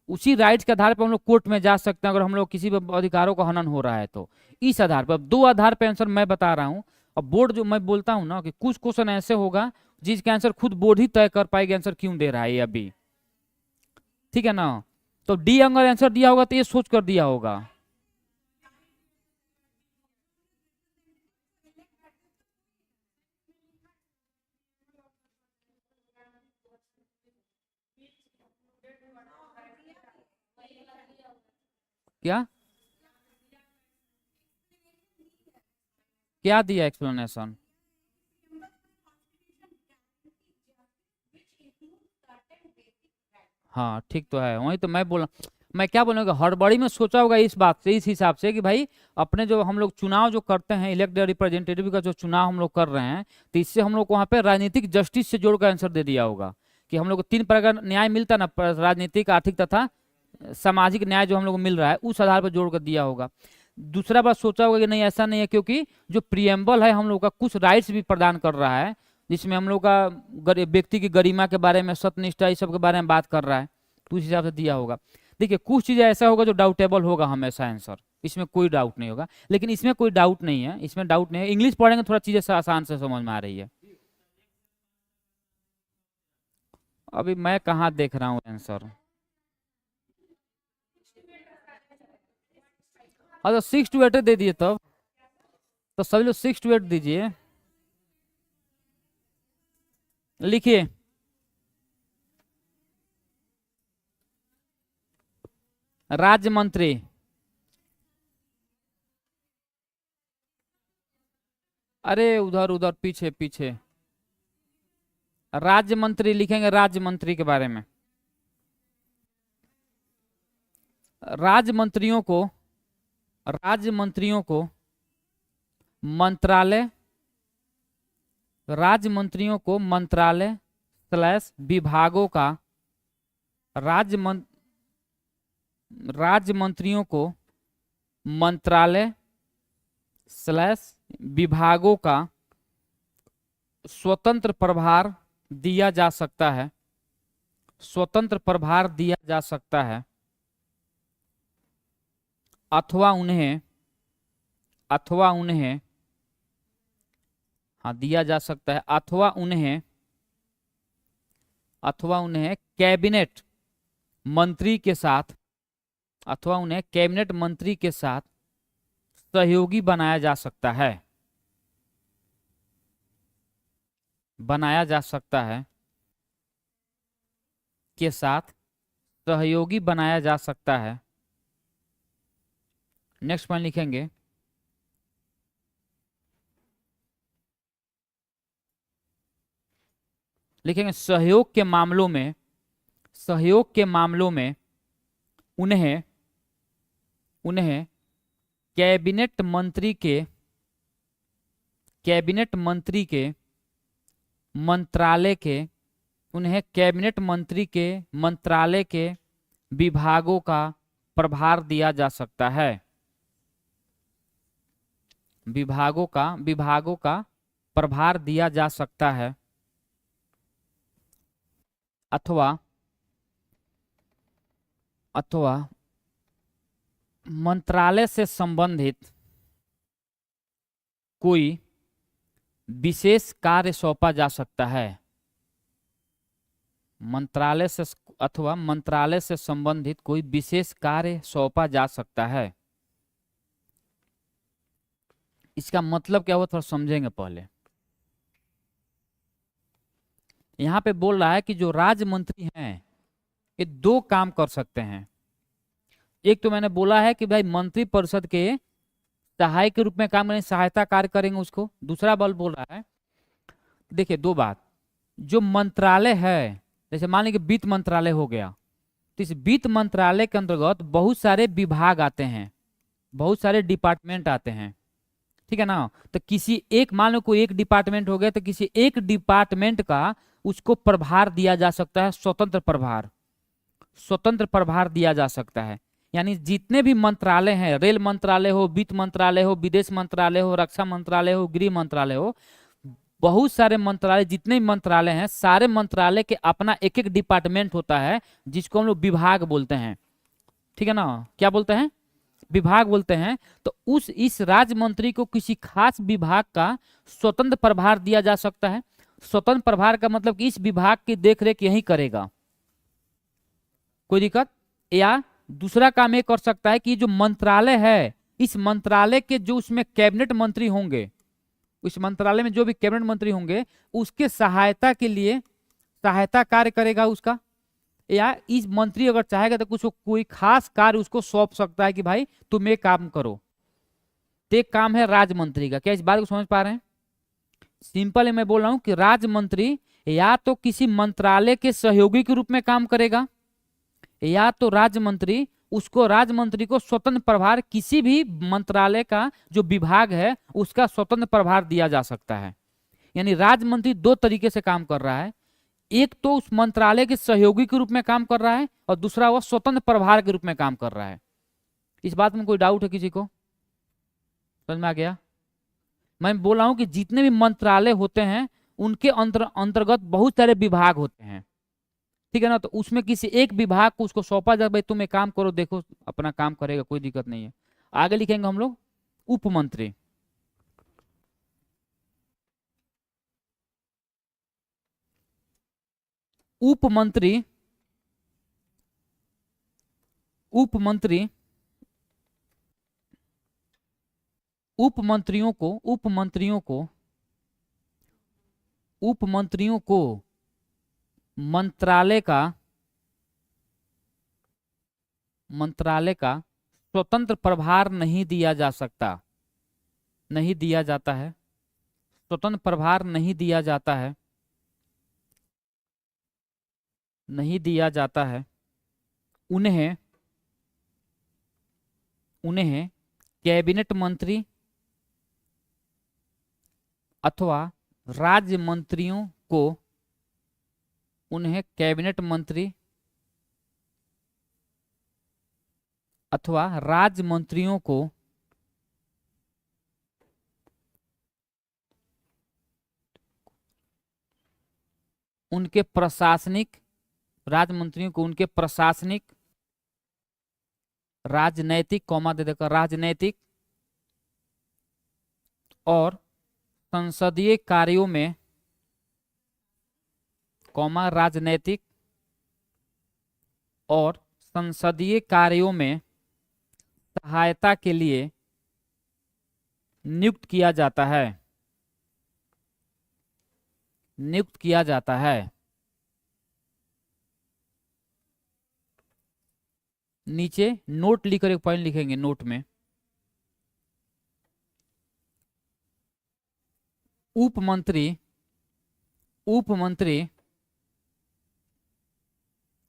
उसी राइट्स के आधार पर हम लोग कोर्ट में जा सकते हैं अगर हम लोग किसी भी अधिकारों का हनन हो रहा है तो। इस आधार पर 2 आधार पर आंसर मैं बता रहा हूँ। और बोर्ड जो मैं बोलता हूँ ना कि कुछ क्वेश्चन ऐसे होगा जिसका आंसर खुद बोर्ड ही तय कर पाएगी आंसर क्यों दे रहा है ये अभी, ठीक है ना। तो डी अगर आंसर दिया होगा तो ये सोच कर दिया होगा। क्या क्या दिया एक्सप्लेनेशन? हाँ ठीक तो है, वही तो मैं बोला, मैं क्या बोलूँगा, हड़बड़ी में सोचा होगा इस बात से, इस हिसाब से कि भाई अपने जो हम लोग चुनाव जो करते हैं, इलेक्टेड रिप्रेजेंटेटिव का जो चुनाव हम लोग कर रहे हैं, तो इससे हम लोग को वहाँ पे राजनीतिक जस्टिस से जोड़कर आंसर दे दिया होगा कि हम लोग को 3 प्रकार का न्याय मिलता है ना, राजनीतिक, आर्थिक तथा सामाजिक न्याय जो हम लोग को मिल रहा है, उस आधार पर जोड़ कर दिया होगा। दूसरा बात सोचा होगा कि नहीं ऐसा नहीं है, क्योंकि जो प्रियम्बल है हम लोग का कुछ राइट्स भी प्रदान कर रहा है, जिसमें हम लोग का व्यक्ति की गरिमा के बारे में, सत्यनिष्ठा, इस सब के बारे में बात कर रहा है, तो उस हिसाब से दिया होगा। देखिए कुछ चीज़ ऐसा होगा जो डाउटेबल होगा हमेशा आंसर, इसमें कोई डाउट नहीं होगा, लेकिन इसमें कोई डाउट नहीं है, इसमें डाउट नहीं है। इंग्लिश पढ़ेंगे थोड़ा चीज़ें आसान से समझ में आ रही है। अभी मैं कहाँ देख रहा हूँ आंसर, अच्छा 6 to 8 दे दिए तब, तो सभी लोग 6 to 8 दीजिए। लिखिए, राज्य मंत्री, अरे उधर उधर पीछे पीछे, राज्य मंत्री लिखेंगे, राज्य मंत्री के बारे में। राज्य मंत्रियों को, राज्य मंत्रियों को मंत्रालय, राज्य मंत्रियों को मंत्रालय स्लैश विभागों का, राज्य मंत्रियों को मंत्रालय स्लैश विभागों का स्वतंत्र प्रभार दिया जा सकता है, स्वतंत्र प्रभार दिया जा सकता है, अथवा उन्हें हाँ दिया जा सकता है, अथवा उन्हें कैबिनेट मंत्री के साथ, अथवा उन्हें कैबिनेट मंत्री के साथ सहयोगी बनाया जा सकता है, बनाया जा सकता है, के साथ सहयोगी बनाया जा सकता है। नेक्स्ट पॉइंट लिखेंगे, सहयोग के मामलों में, सहयोग के मामलों में उन्हें कैबिनेट मंत्री के मंत्रालय के उन्हें कैबिनेट मंत्री के मंत्रालय के विभागों का प्रभार दिया जा सकता है। विभागों का प्रभार दिया जा सकता है अथवा मंत्रालय से संबंधित कोई विशेष कार्य सौंपा जा सकता है। मंत्रालय से संबंधित कोई विशेष कार्य सौंपा जा सकता है। इसका मतलब क्या हुआ थोड़ा समझेंगे पहले। यहां पे बोल रहा है कि जो राज्य मंत्री हैं ये दो काम कर सकते हैं। एक तो मैंने बोला है कि भाई मंत्री परिषद के सहायक के रूप में काम करेंगे, सहायता कार्य करेंगे उसको। दूसरा बल बोल रहा है, देखिए दो बात, जो मंत्रालय है जैसे मान लीजिए वित्त मंत्रालय हो गया, तो इस वित्त मंत्रालय के अंतर्गत बहुत सारे विभाग आते हैं, बहुत सारे डिपार्टमेंट आते हैं, ठीक है ना। तो किसी एक, मान लो कोई एक डिपार्टमेंट हो गया तो किसी एक डिपार्टमेंट का उसको प्रभार दिया जा सकता है, स्वतंत्र प्रभार दिया जा सकता है। यानी जितने भी मंत्रालय हैं, रेल मंत्रालय हो, वित्त मंत्रालय हो, विदेश मंत्रालय हो, रक्षा मंत्रालय हो, गृह मंत्रालय हो, बहुत सारे मंत्रालय, जितने भी मंत्रालय हैं सारे मंत्रालय के अपना एक एक डिपार्टमेंट होता है जिसको हम लोग विभाग बोलते हैं, ठीक है ना। क्या बोलते हैं? विभाग बोलते हैं। तो इस राज्य मंत्री को किसी खास विभाग का स्वतंत्र प्रभार दिया जा सकता है। स्वतंत्र प्रभार का मतलब कि इस विभाग की देखरेख यही करेगा, कोई दिक्कत। या दूसरा काम ये कर सकता है कि जो मंत्रालय है, इस मंत्रालय के जो उसमें कैबिनेट मंत्री होंगे, उस मंत्रालय में जो भी कैबिनेट मंत्री होंगे उसके सहायता के लिए सहायता कार्य करेगा उसका। या इस मंत्री अगर चाहेगा तो कुछ कोई खास कार्य उसको सौंप सकता है कि भाई तुम ये काम करो। तो एक काम है राज्य मंत्री का। क्या इस बात को समझ पा रहे हैं? सिंपल मैं बोल रहा हूं कि राज्य मंत्री या तो किसी मंत्रालय के सहयोगी के रूप में काम करेगा, या तो राज्य मंत्री को स्वतंत्र प्रभार, किसी भी मंत्रालय का जो विभाग है उसका स्वतंत्र प्रभार दिया जा सकता है। यानी राज्य मंत्री दो तरीके से काम कर रहा है, एक तो उस मंत्रालय के सहयोगी के रूप में काम कर रहा है और दूसरा वह स्वतंत्र प्रभार के रूप में काम कर रहा है। इस बात में कोई डाउट है किसी को? समझ में आ गया? मैं बोल रहा हूं कि जितने भी मंत्रालय होते हैं उनके अंतर्गत बहुत सारे विभाग होते हैं, ठीक है ना। तो उसमें किसी एक विभाग को उसको सौंपा जाए, भाई तुम एक काम करो, देखो अपना काम करेगा, कोई दिक्कत नहीं है। आगे लिखेंगे हम लोग उपमंत्री। उपमंत्रियों को मंत्रालय का स्वतंत्र प्रभार नहीं दिया जा सकता, नहीं दिया जाता है, स्वतंत्र प्रभार नहीं दिया जाता है, नहीं दिया जाता है। उन्हें कैबिनेट मंत्री अथवा राज्य मंत्रियों को उन्हें कैबिनेट मंत्री अथवा राज्य मंत्रियों को उनके प्रशासनिक, राज्य मंत्रियों को उनके प्रशासनिक, राजनैतिक, कॉमा दे देकर राजनैतिक और संसदीय कार्यों में, कॉमा राजनैतिक और संसदीय कार्यों में सहायता के लिए नियुक्त किया जाता है, नियुक्त किया जाता है। नीचे नोट लिखकर एक पॉइंट लिखेंगे, नोट में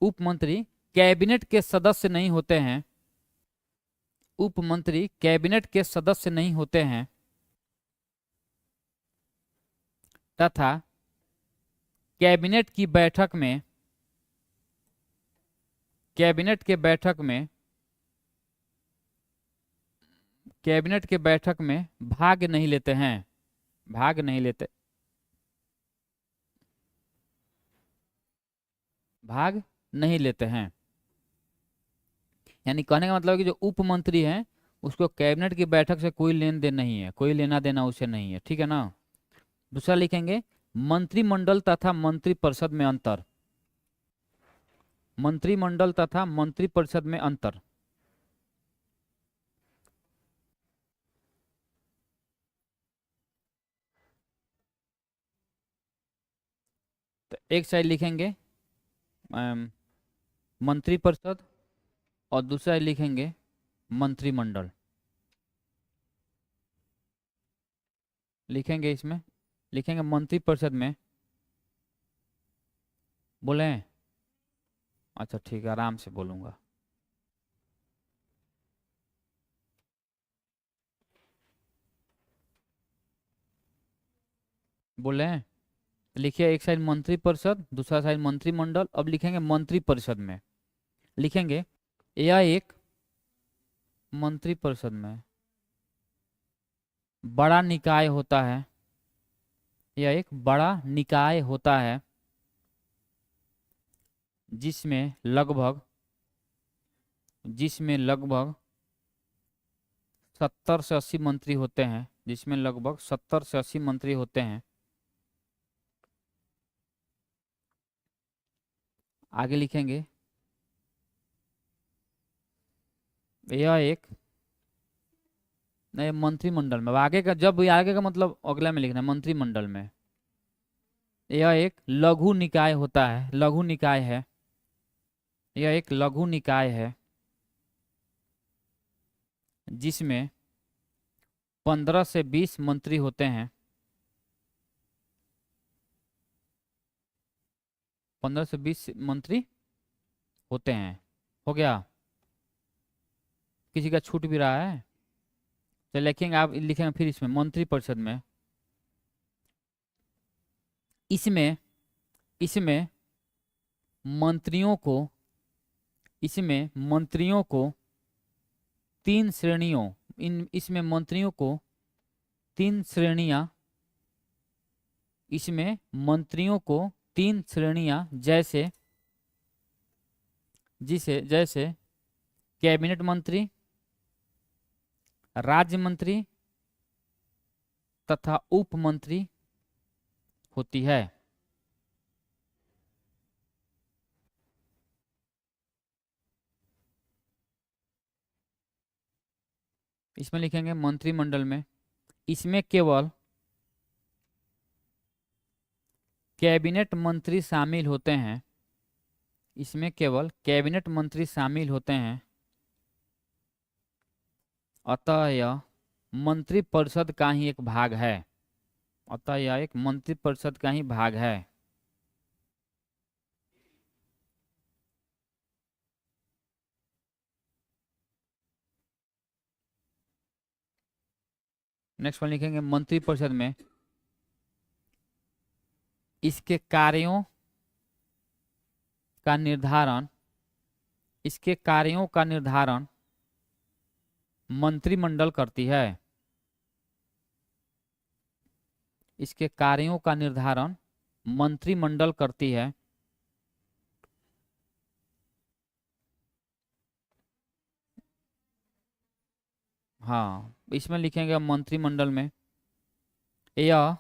उपमंत्री कैबिनेट के सदस्य नहीं होते हैं, उप मंत्री कैबिनेट के सदस्य नहीं होते हैं तथा कैबिनेट की बैठक में कैबिनेट के बैठक में कैबिनेट के बैठक में भाग नहीं लेते हैं, भाग नहीं लेते, भाग नहीं लेते हैं। यानी कहने का मतलब है कि जो उप मंत्री हैं उसको कैबिनेट की बैठक से कोई लेन देन नहीं है, कोई लेना देना उसे नहीं है, ठीक है ना। दूसरा लिखेंगे मंत्रिमंडल तथा मंत्रिपरिषद में अंतर, मंत्रिमंडल तथा मंत्रिपरिषद में अंतर। तो एक साइड लिखेंगे मंत्रिपरिषद और दूसरा लिखेंगे मंत्रिमंडल। लिखेंगे इसमें, लिखेंगे मंत्रिपरिषद में, बोले? अच्छा ठीक है, आराम से बोलूंगा। बोले? लिखिए, एक साइड मंत्रिपरिषद, दूसरा साइड मंत्रिमंडल। अब लिखेंगे मंत्रिपरिषद में, लिखेंगे यह एक मंत्रिपरिषद में बड़ा निकाय होता है, यह एक बड़ा निकाय होता है जिसमें लगभग 70 से 80 मंत्री होते हैं, जिसमें लगभग 70 से 80 मंत्री होते हैं। आगे लिखेंगे यह एक, नहीं मंत्रिमंडल में, आगे का जब आगे का मतलब अगला में लिखना है, मंत्रिमंडल में यह एक लघु निकाय होता है, लघु निकाय है, यह एक लघु निकाय है जिसमें 15 से 20 मंत्री होते हैं, 15 से 20 मंत्री होते हैं। हो गया? किसी का छूट भी रहा है तो लिखेंगे, आप लिखेंगे फिर इसमें मंत्रिपरिषद में, इसमें इसमें मंत्रियों को इसमें मंत्रियों को 3 श्रेणियों, इसमें मंत्रियों को 3 श्रेणियां, इसमें मंत्रियों को 3 श्रेणियां जैसे कैबिनेट मंत्री, राज्य मंत्री तथा उप मंत्री होती है। इसमें लिखेंगे मंत्रिमंडल में, इसमें केवल कैबिनेट मंत्री शामिल होते हैं, इसमें केवल कैबिनेट मंत्री शामिल होते हैं, अतः यह मंत्रिपरिषद का ही एक भाग है, अतः यह एक मंत्रिपरिषद का ही भाग है। नेक्स्ट वन लिखेंगे मंत्रिपरिषद में इसके कार्यों का निर्धारण, इसके कार्यों का निर्धारण मंत्रिमंडल करती है, इसके कार्यों का निर्धारण मंत्रिमंडल करती है। हाँ, इसमें लिखेंगे मंत्रिमंडल में यह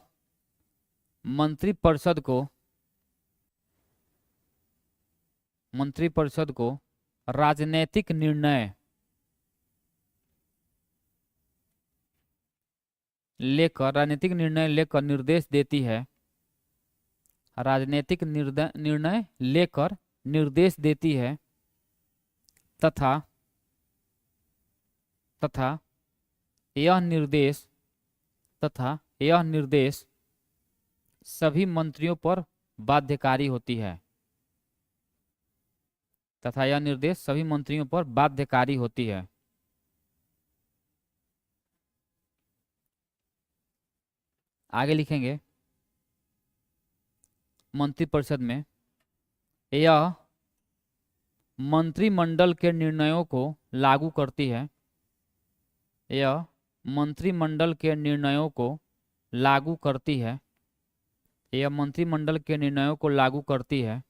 मंत्रिपरिषद को राजनीतिक निर्णय लेकर निर्देश देती है, राजनीतिक निर्णय लेकर निर्देश देती है तथा यह निर्देश सभी मंत्रियों पर बाध्यकारी होती है, तथा यह निर्देश सभी मंत्रियों पर बाध्यकारी होती है। आगे लिखेंगे मंत्रिपरिषद में यह मंत्रिमंडल के निर्णयों को लागू करती है। यह मंत्रिमंडल के निर्णयों को लागू करती है। यह मंत्रिमंडल के निर्णयों को लागू करती है।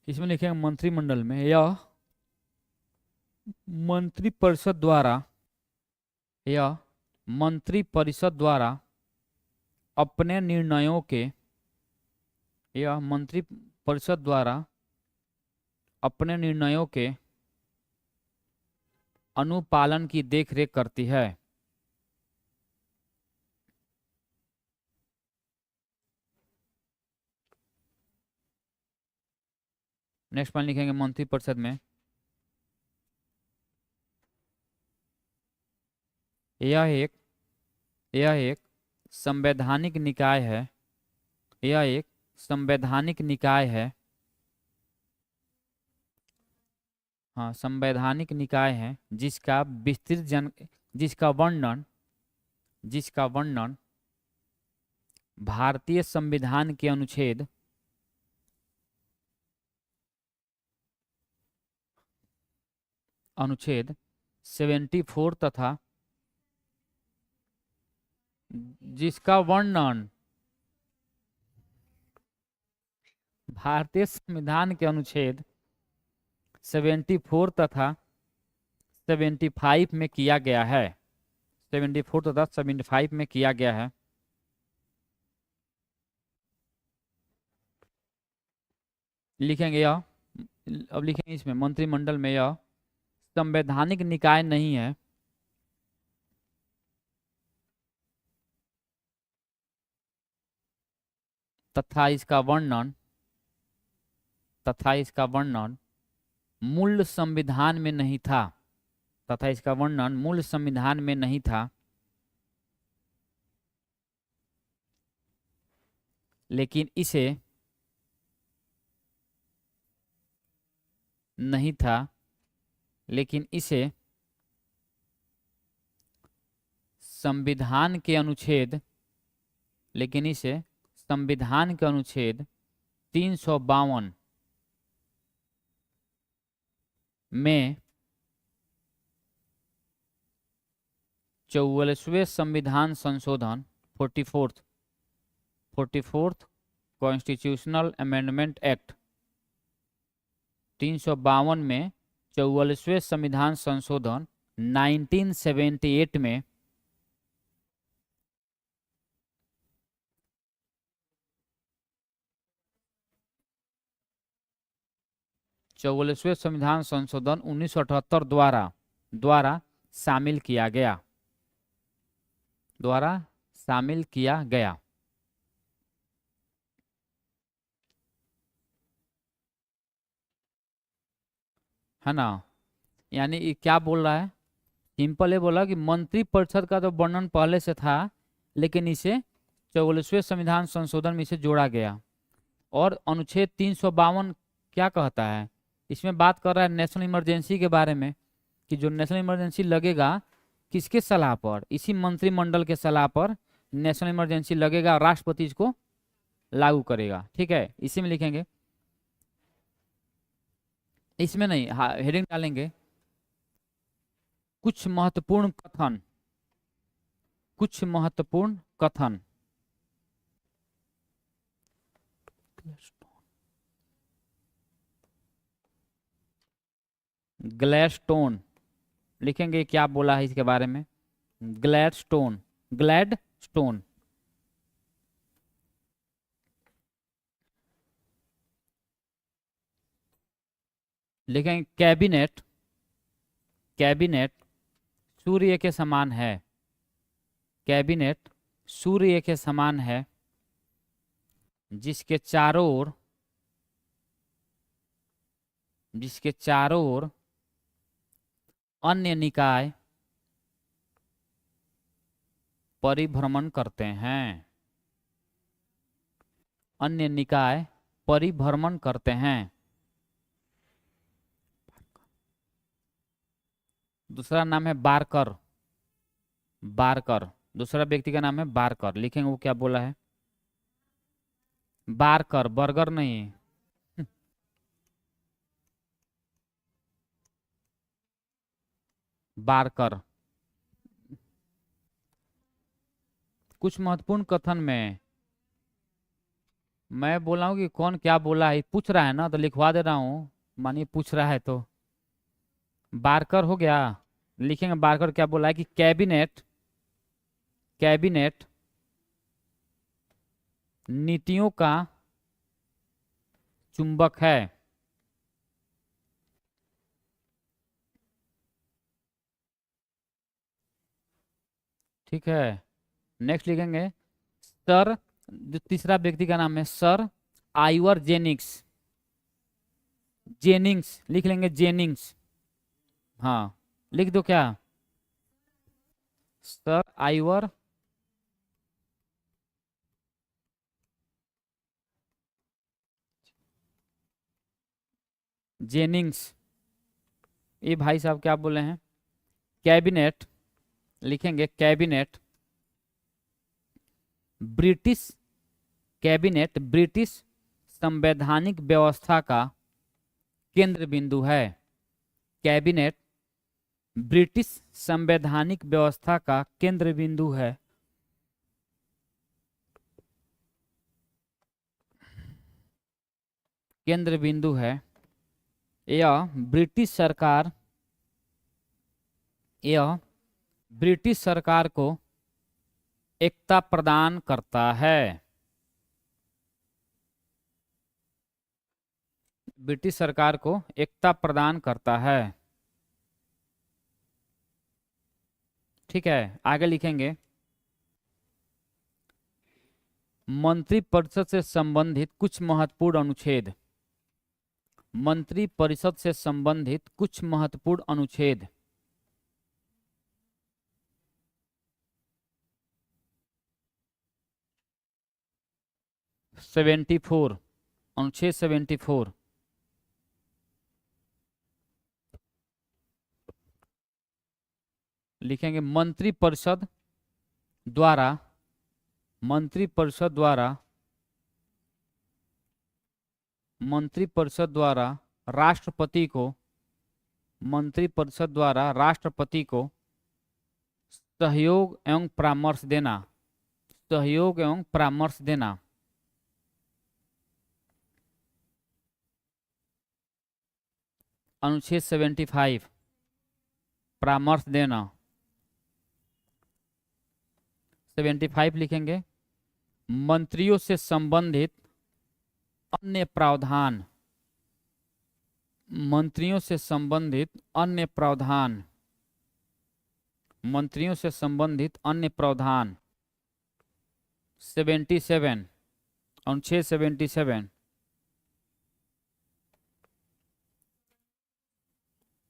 इसमें लिखेंगे मंत्रिमंडल में यह मंत्रिपरिषद द्वारा यह मंत्रिपरिषद द्वारा अपने निर्णयों के यह मंत्रिपरिषद द्वारा अपने निर्णयों के अनुपालन की देखरेख करती है। नेक्स्ट पॉइंट लिखेंगे मंत्रिपरिषद में यह एक संवैधानिक निकाय है। यह एक संवैधानिक निकाय है। हाँ, संवैधानिक निकाय है जिसका जिसका वर्णन भारतीय संविधान के अनुच्छेद 74 तथा जिसका वर्णन भारतीय संविधान के अनुच्छेद 74 तथा 75 में किया गया है। 74 तथा 75 में किया गया है। लिखेंगे यह, अब लिखेंगे इसमें मंत्रिमंडल में यह संवैधानिक निकाय नहीं है। तथा इसका वर्णन मूल संविधान में नहीं था। तथा इसका वर्णन मूल संविधान में नहीं था, लेकिन इसे संविधान के अनुच्छेद 352 में 44वें संविधान संशोधन 44th कॉन्स्टिट्यूशनल अमेंडमेंट एक्ट 352 में 44वें संविधान संशोधन 1978 में 44वें संविधान संशोधन 1978 द्वारा शामिल किया गया। है ना। यानी ये क्या बोल रहा है, सिंपल ये बोला कि मंत्रिपरिषद का तो वर्णन पहले से था, लेकिन इसे 44वें संविधान संशोधन में इसे जोड़ा गया। और अनुच्छेद 352 क्या कहता है, इसमें बात कर रहा है नेशनल इमरजेंसी के बारे में, कि जो नेशनल इमरजेंसी लगेगा किसके सलाह पर, इसी मंत्रिमंडल के सलाह पर नेशनल इमरजेंसी लगेगा, राष्ट्रपति इसको लागू करेगा। ठीक है, इसी में लिखेंगे, इसमें नहीं, हेडिंग डालेंगे कुछ महत्वपूर्ण कथन। ग्लैडस्टोन लिखेंगे, क्या बोला है इसके बारे में, ग्लैडस्टोन लिखेंगे कैबिनेट सूर्य के समान है। कैबिनेट सूर्य के समान है, जिसके चारों ओर अन्य निकाय परिभ्रमण करते हैं। दूसरा नाम है बारकर। बारकर, दूसरा व्यक्ति का नाम है बारकर। लिखेंगे वो क्या बोला है, बारकर, बर्गर नहीं। बारकर। कुछ महत्वपूर्ण कथन में मैं बोला हूँ कि कौन क्या बोला है, पूछ रहा है ना तो लिखवा दे रहा हूँ, मानिए पूछ रहा है तो। बारकर हो गया। लिखेंगे बारकर क्या बोला है कि कैबिनेट, कैबिनेट नीतियों का चुंबक है। ठीक है, नेक्स्ट लिखेंगे सर, जो तीसरा व्यक्ति का नाम है सर आइवर जेनिंग्स। जेनिंग्स लिख लेंगे, जेनिंग्स। हाँ, लिख दो क्या, सर आइवर जेनिंग्स। ये भाई साहब क्या बोले हैं, कैबिनेट, लिखेंगे कैबिनेट, ब्रिटिश, कैबिनेट ब्रिटिश संवैधानिक व्यवस्था का केंद्र बिंदु है। कैबिनेट ब्रिटिश संवैधानिक व्यवस्था का केंद्र बिंदु है। केंद्र बिंदु है। यह ब्रिटिश सरकार, यह ब्रिटिश सरकार को एकता प्रदान करता है। ब्रिटिश सरकार को एकता प्रदान करता है। ठीक है, आगे लिखेंगे मंत्रिपरिषद से संबंधित कुछ महत्वपूर्ण अनुच्छेद। मंत्रिपरिषद से संबंधित कुछ महत्वपूर्ण अनुच्छेद। सेवेंटी फोर, अनुच्छेद 74। लिखेंगे मंत्रिपरिषद द्वारा, मंत्रिपरिषद द्वारा, मंत्रिपरिषद द्वारा राष्ट्रपति को, मंत्रिपरिषद द्वारा राष्ट्रपति को सहयोग एवं परामर्श देना, सहयोग एवं परामर्श देना। अनुच्छेद 75, परामर्श देना। 75 लिखेंगे मंत्रियों से संबंधित अन्य प्रावधान, मंत्रियों से संबंधित अन्य प्रावधान, मंत्रियों से संबंधित अन्य प्रावधान। 77, अनुच्छेद 77,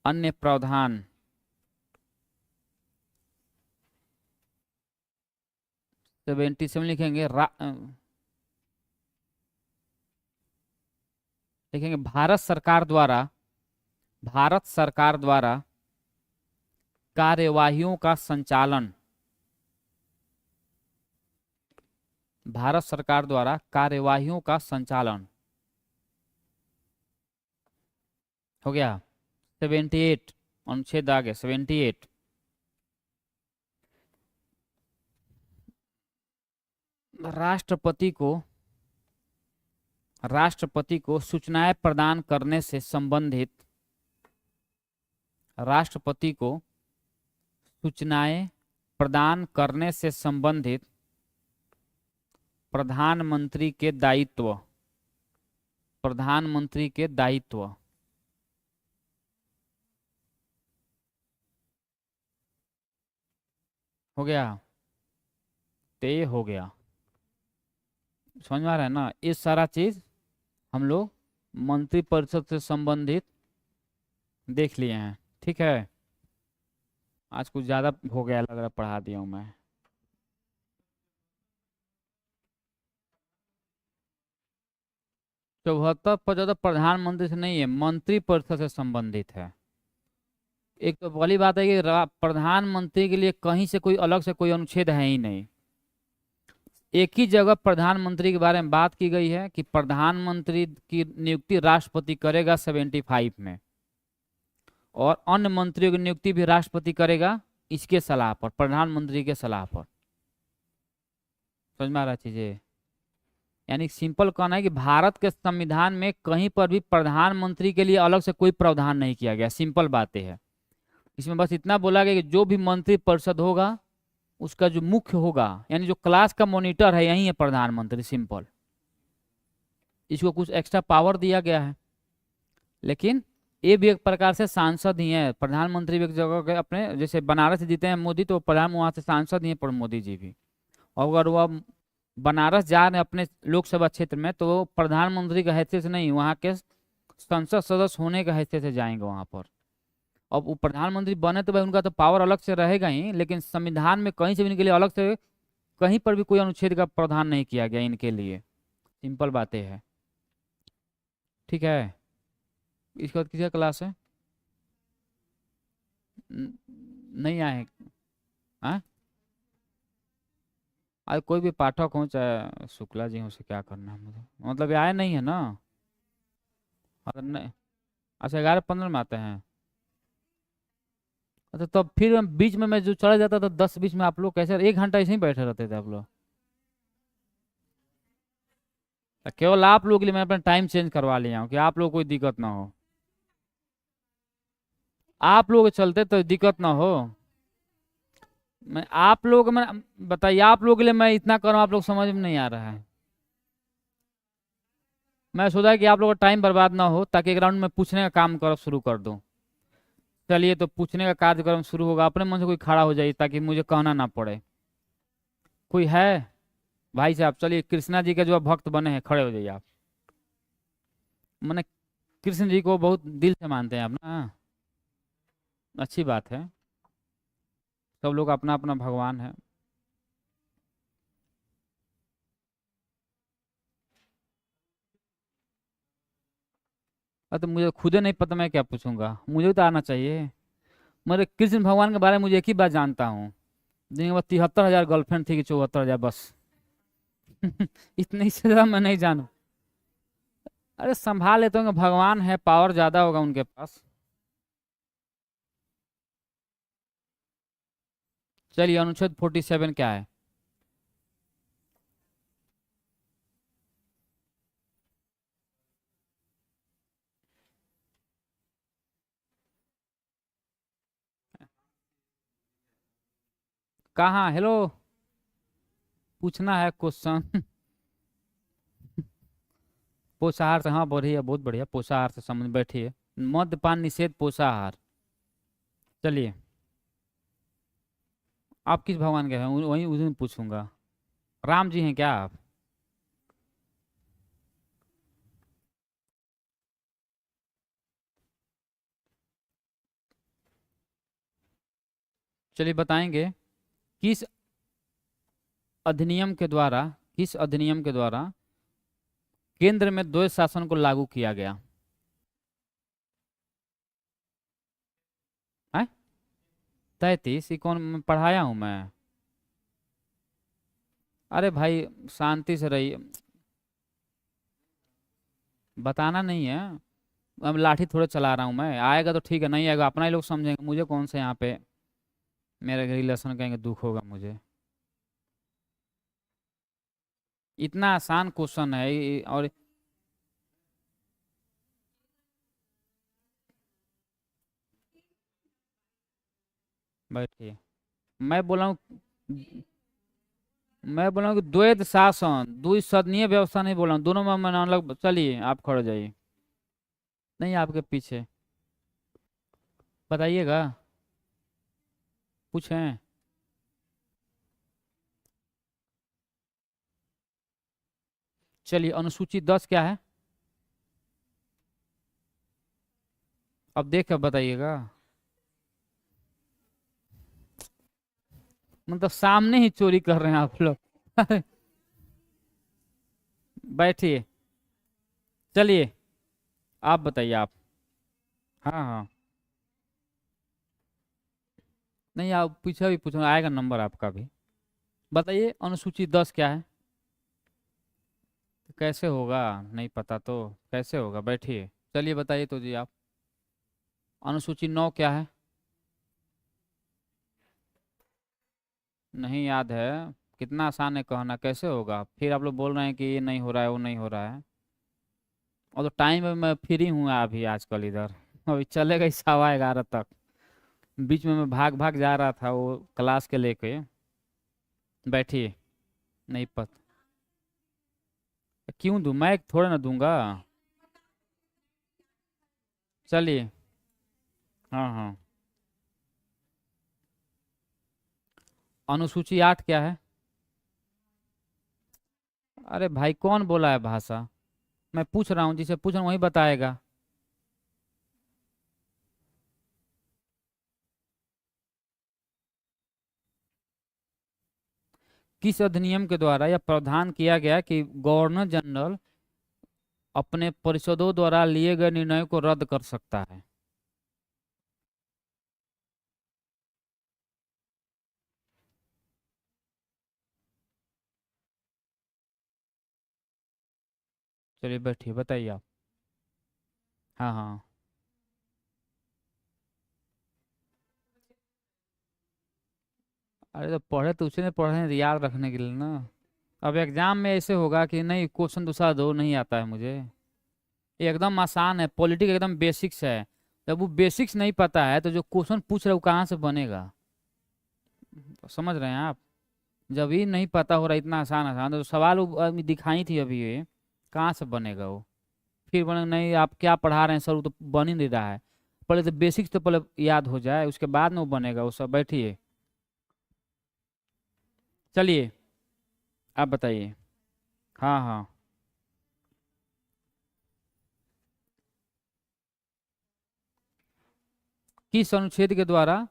अन्य प्रावधान। 77 लिखेंगे लिखेंगे भारत सरकार द्वारा, भारत सरकार द्वारा कार्यवाहियों का संचालन, भारत सरकार द्वारा कार्यवाहियों का संचालन। हो गया। 78, अनुच्छेद आगे 78, राष्ट्रपति को, राष्ट्रपति को सूचनाएं प्रदान करने से संबंधित, राष्ट्रपति को सूचनाएं प्रदान करने से संबंधित प्रधानमंत्री के दायित्व, प्रधानमंत्री के दायित्व। हो गया, ते हो गया। समझ में आ रहा है ना, ये सारा चीज हम लोग मंत्रिपरिषद से संबंधित देख लिए हैं। ठीक है, आज कुछ ज्यादा हो गया लग रहा, पढ़ा दिया हूं मैं। चौहत्तर पर ज्यादा प्रधानमंत्री से नहीं है, मंत्रिपरिषद से संबंधित है। एक तो पहली बात है कि प्रधानमंत्री के लिए कहीं से कोई अलग से कोई अनुच्छेद है ही नहीं। एक ही जगह प्रधानमंत्री के बारे में बात की गई है कि प्रधानमंत्री की नियुक्ति राष्ट्रपति करेगा 75 में, और अन्य मंत्रियों की नियुक्ति भी राष्ट्रपति करेगा इसके सलाह पर, प्रधानमंत्री के सलाह पर। समझ में आ रहा चीजें? यानी सिंपल कहना है कि भारत के संविधान में कहीं पर भी प्रधानमंत्री के लिए अलग से कोई प्रावधान नहीं किया गया। सिंपल बातें है। इसमें बस इतना बोला गया कि जो भी मंत्री परिषद होगा उसका जो मुख्य होगा, यानी जो क्लास का मॉनिटर है, यही है प्रधानमंत्री। सिंपल। इसको कुछ एक्स्ट्रा पावर दिया गया है, लेकिन ये भी एक प्रकार से सांसद ही है। प्रधानमंत्री भी एक जगह के अपने, जैसे बनारस से जीते हैं मोदी, तो प्रधान वहां से सांसद ही है पर मोदी जी भी। और अगर वह बनारस जा रहे हैं अपने लोकसभा क्षेत्र में, तो वो प्रधानमंत्री का हैसियत से नहीं, वहाँ के संसद सदस्य होने का हैसियत से जाएंगे वहां पर। अब वो प्रधानमंत्री बने तो भाई उनका तो पावर अलग से रहेगा ही, लेकिन संविधान में कहीं से भी इनके लिए अलग से कहीं पर भी कोई अनुच्छेद का प्रावधान नहीं किया गया इनके लिए। सिंपल बातें है। ठीक है। इसके बाद किसी क्लास है? नहीं आए? हाँ, आज कोई भी पाठक हो चाहे शुक्ला जी हो, उसे क्या करना है मुझे, मतलब ये आए नहीं है ना? अगर नहीं, अच्छा 11:15 में आते हैं। अच्छा, तब फिर बीच में मैं जो चला जाता था 10-20 में, आप लोग कैसे 1 घंटा ऐसे ही बैठे रहते थे आप लोग? तो केवल आप लोगों के लिए मैं अपना टाइम चेंज करवा लिया हूँ कि आप लोग कोई दिक्कत ना हो, आप लोग के चलते तो दिक्कत ना हो। मैं आप लोग, मैं बताइए, आप लोगों के लिए मैं इतना कर रहा हूँ, आप लोग समझ में नहीं आ रहा है। मैं सोचा कि आप लोगों का टाइम बर्बाद ना हो, ताकि एक राउंड में पूछने का काम कर शुरू कर दूं। चलिए, तो पूछने का कार्यक्रम शुरू होगा। अपने मन से कोई खड़ा हो जाइए ताकि मुझे कहना ना पड़े। कोई है? भाई साहब चलिए, कृष्णा जी के जो भक्त बने हैं, खड़े हो जाइए आप। मैंने कृष्ण जी को बहुत दिल से मानते हैं आप ना? अच्छी बात है। सब लोग अपना अपना भगवान है। तो मुझे खुदे नहीं पता, मैं क्या पूछूंगा? मुझे तो आना चाहिए। मेरे कृष्ण भगवान के बारे में मुझे एक ही बात जानता हूँ, जिनके पास 73,000 गर्लफ्रेंड थी कि 74,000, बस। इतने से ज्यादा मैं नहीं जानू। अरे संभाल लेते होंगे, भगवान है, पावर ज्यादा होगा उनके पास। चलिए, अनुच्छेद 47 क्या है? कहाँ? हेलो, पूछना है क्वेश्चन। पोषाहार से, हाँ बढ़िया, बहुत बढ़िया। पोषाहार से संबंध, बैठिए। मद्यपान निषेध पोषाहार। चलिए, आप किस भगवान के हैं? वही उस दिन पूछूंगा। राम जी हैं क्या आप? चलिए बताएंगे, किस अधिनियम के द्वारा, किस अधिनियम के द्वारा केंद्र में द्वैध शासन को लागू किया गया है? 33? ये कौन पढ़ाया हूं मैं? अरे भाई, शांति से रहिए। बताना नहीं है। अब लाठी थोड़े चला रहा हूँ मैं। आएगा तो ठीक है, नहीं आएगा अपना ही लोग समझेंगे। मुझे कौन से यहाँ पे मेरे रिलेशन कहेंगे, दुख होगा मुझे। इतना आसान क्वेश्चन है और बैठिए। मैं बोला हूँ, मैं बोला हूँ कि द्वैध शासन, द्विसदनीय व्यवस्था नहीं बोला हूँ, दोनों में मैं अलग। चलिए, आप खड़े हो जाइए। नहीं, आपके पीछे। बताइएगा, पूछें। चलिए, अनुसूची 10 क्या है? अब देख कर बताइएगा। मतलब सामने ही चोरी कर रहे हैं आप लोग। बैठिए। चलिए, आप बताइए आप। हाँ हाँ। नहीं, आप पीछे भी पूछो, आएगा नंबर आपका भी। बताइए अनुसूची 10 क्या है? कैसे होगा? नहीं पता तो कैसे होगा, बैठिए। चलिए बताइए तो जी आप। अनुसूची 9 क्या है? नहीं याद है? कितना आसान है कहना, कैसे होगा? फिर आप लोग बोल रहे हैं कि ये नहीं हो रहा है, वो नहीं हो रहा है। और तो टाइम में मैं फ्री हूँ अभी आजकल इधर। अभी चलेगा ही 11:15 तक। बीच में मैं भाग भाग जा रहा था वो क्लास के लेके। बैठिए। नहीं पता। क्यों दूं मैं, थोड़ा ना दूंगा। चलिए। हाँ हाँ। अनुसूची 8 क्या है? अरे भाई कौन बोला है भाषा? मैं पूछ रहा हूँ, जिसे पूछ रहा हूँ वही बताएगा। किस अधिनियम के द्वारा यह प्रावधान किया गया कि गवर्नर जनरल अपने परिषदों द्वारा लिए गए निर्णयों को रद्द कर सकता है? चलिए बैठिए, बताइए आप। हाँ हाँ। अरे तो पढ़े तो उसी ने पढ़े हैं याद रखने के लिए ना। अब एग्जाम में ऐसे होगा कि नहीं, क्वेश्चन दूसरा दो, नहीं आता है मुझे। ये एकदम आसान है, पॉलिटिक्स एकदम बेसिक्स है। जब वो बेसिक्स नहीं पता है तो जो क्वेश्चन पूछ रहे हो कहाँ से बनेगा? तो समझ रहे हैं आप? जब ये नहीं पता हो रहा इतना आसान आसान, तो सवाल वो आदमी दिखाई थी अभी ये, कहाँ से बनेगा वो? फिर बने नहीं, आप क्या पढ़ा रहे हैं सर, वो तो बन ही नहीं रहा है। पहले तो बेसिक्स तो पहले याद हो जाए, उसके बाद में वो बनेगा वो सब। बैठिए। चलिए आप बताइए। हाँ हाँ। किस अनुच्छेद के द्वारा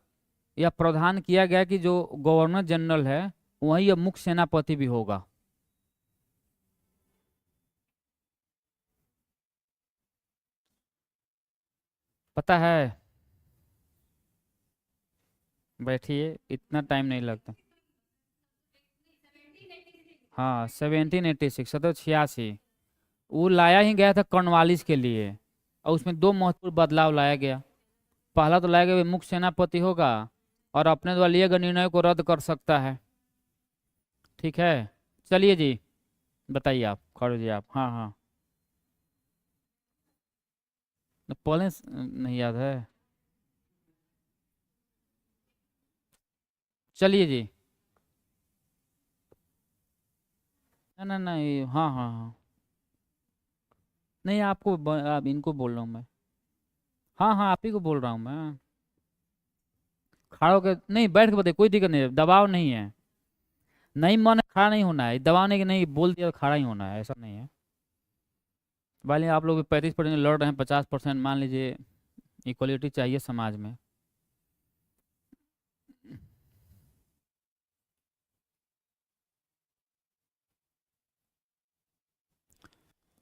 यह प्रावधान किया गया कि जो गवर्नर जनरल है वही अब मुख्य सेनापति भी होगा? पता है? बैठिए, इतना टाइम नहीं लगता। हाँ, 1786, 1786। वो लाया ही गया था कॉर्नवालिस के लिए, और उसमें दो महत्वपूर्ण बदलाव लाया गया। पहला तो लाया गया मुख्य सेनापति होगा, और अपने द्वारा लिए गए निर्णय को रद्द कर सकता है। ठीक है। चलिए जी, बताइए आप, खड़े जी आप। हाँ हाँ। पहले नहीं याद है? चलिए जी। ना ना नहीं, हाँ हाँ हाँ। नहीं आपको आप इनको बोल रहा हूँ मैं। हाँ हाँ, आप ही को बोल रहा हूँ मैं। खड़ा होकर नहीं, बैठ के बताइए, कोई दिक्कत नहीं है, दबाव नहीं है। नहीं मन है, खड़ा नहीं होना है, दबाव नहीं कि नहीं बोल दिया तो खड़ा ही होना है, ऐसा नहीं है। वाले आप लोग 35% लड़ रहे हैं, 50% मान लीजिए इक्वलिटी चाहिए समाज में।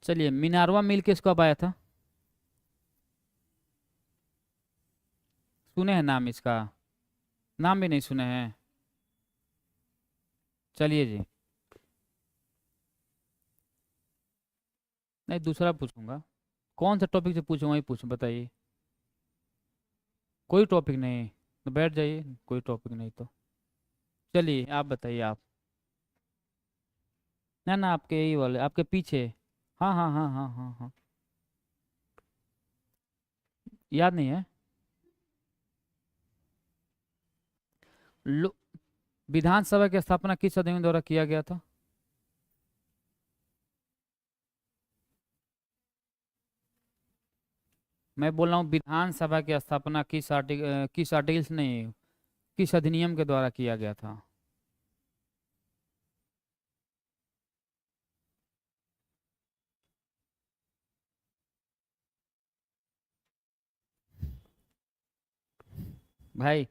चलिए, मिनारवा मिल किस कब आया था? सुने हैं नाम इसका? नाम भी नहीं सुने हैं? चलिए जी। नहीं, दूसरा पूछूंगा। कौन सा टॉपिक से पूछूं, वही पूछूं, बताइए। कोई टॉपिक नहीं तो बैठ जाइए, कोई टॉपिक नहीं तो। चलिए आप बताइए आप। ना ना, आपके यही वाले, आपके पीछे। हाँ हाँ हाँ हाँ हाँ हाँ। याद नहीं है? लो विधानसभा की स्थापना किस अधिनियम द्वारा किया गया था? मैं बोल रहा हूँ विधानसभा की स्थापना किस आर्टिकल से नहीं, किस अधिनियम के द्वारा किया गया था? भाई।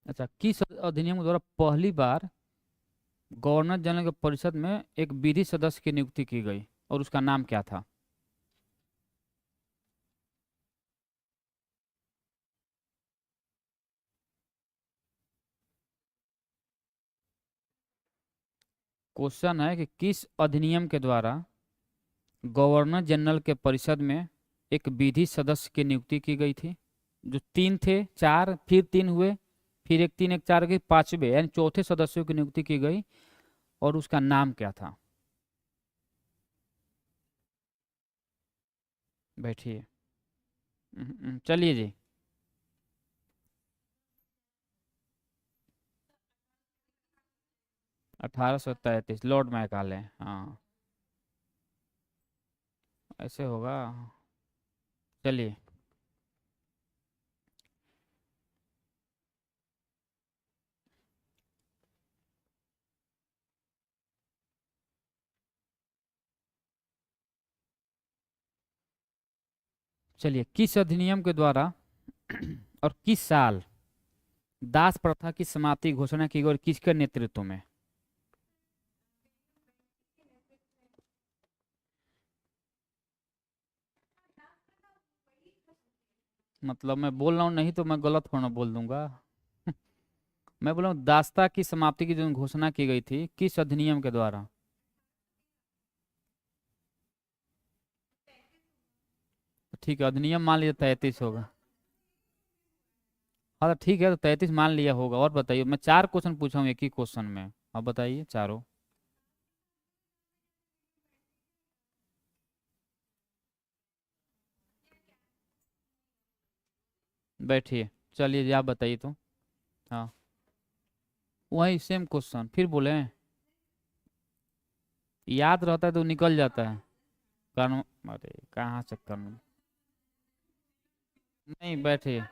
अच्छा, किस अधिनियम के द्वारा पहली बार गवर्नर जनरल के परिषद में एक विधि सदस्य की नियुक्ति की गई और उसका नाम क्या था? क्वेश्चन है कि किस अधिनियम के द्वारा गवर्नर जनरल के परिषद में एक विधि सदस्य की नियुक्ति की गई थी? जो तीन थे, चार, फिर तीन हुए, फिर एक तीन एक चार के पांचवे यानी चौथे सदस्यों की नियुक्ति की गई और उसका नाम क्या था? बैठिए। चलिए जी। 1833 लॉर्ड मैकाले। हाँ, ऐसे होगा। चलिए। चलिए, किस अधिनियम के द्वारा और किस साल दास प्रथा की समाप्ति की घोषणा की गई और किसके नेतृत्व में? मतलब मैं बोल रहा हूँ, नहीं तो मैं गलत होना बोल दूंगा। मैं बोल रहा हूँ दासता की समाप्ति की जो घोषणा की गई थी किस अधिनियम के द्वारा? ठीक है, अधिनियम मान लिया 33 होगा। हाँ तो ठीक है, तो 33 मान लिया होगा। और बताइए, मैं चार क्वेश्चन पूछा हूँ एक ही क्वेश्चन में, अब बताइए चारों। बैठिए। चलिए जी, आप बताइए तो। हाँ, वही सेम क्वेश्चन फिर बोले। याद रहता है तो निकल जाता है। कर्म, अरे कहाँ से कर्म। नहीं, बैठिए।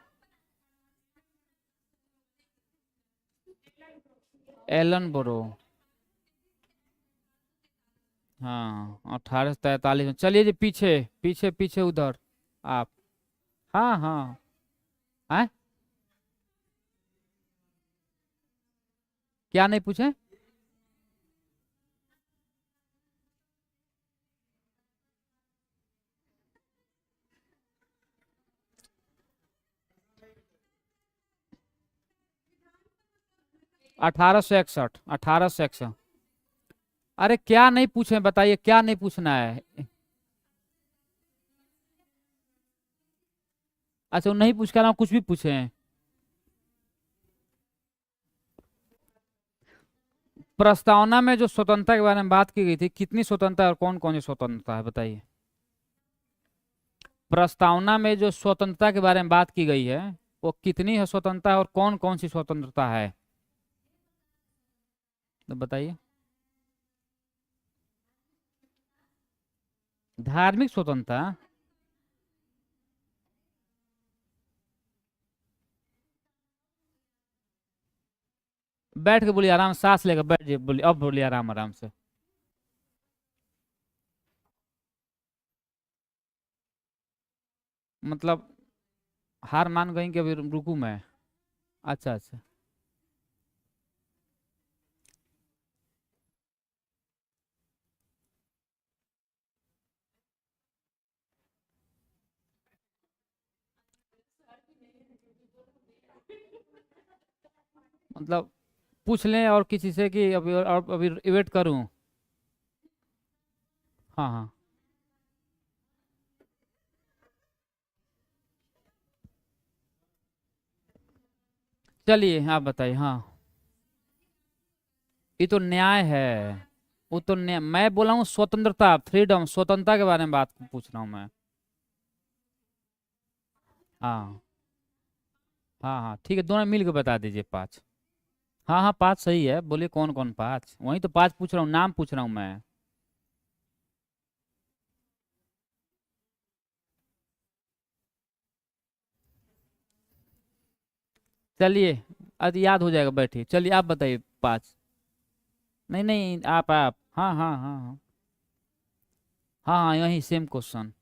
Alan bro. हाँ, 1843 में। चलिए जी, पीछे पीछे पीछे उधर। आप। हाँ हाँ। है, क्या नहीं पूछे? 1861, 1861। अरे क्या नहीं पूछे, बताइए क्या नहीं पूछना है? अच्छा, वो नहीं पूछ के अलावा कुछ भी पूछे हैं? प्रस्तावना में जो स्वतंत्रता के बारे में बात की गई थी, कितनी स्वतंत्रता है और कौन कौन सी स्वतंत्रता है, बताइए। प्रस्तावना में जो स्वतंत्रता के बारे में बात की गई है, वो कितनी है स्वतंत्रता है और कौन कौन सी स्वतंत्रता है, तो बताइए। धार्मिक स्वतंत्रता? बैठ के बोलिए, आराम, सांस लेकर बैठ जाइए, बोलिए, अब बोलिए आराम आराम से। मतलब हार मान गई कि अभी रुकू मैं? अच्छा अच्छा। मतलब पूछ लें और किसी से कि अभी और अभी वेट करूं? हाँ हाँ। चलिए आप बताइए। हाँ, ये तो न्याय है। वो तो न्याय, मैं बोला हूँ स्वतंत्रता, फ्रीडम, स्वतंत्रता के बारे में बात पूछ रहा हूँ मैं। हाँ हाँ हाँ, ठीक है, दोनों मिल के बता दीजिए पाँच। हाँ हाँ, पाँच सही है, बोलिए कौन कौन पाँच, वही तो पाँच पूछ रहा हूँ, नाम पूछ रहा हूँ मैं। चलिए, आज याद हो जाएगा, बैठिए। चलिए आप बताइए पाँच। नहीं नहीं, आप हाँ हाँ हाँ हाँ। हाँ हाँ, यही सेम क्वेश्चन।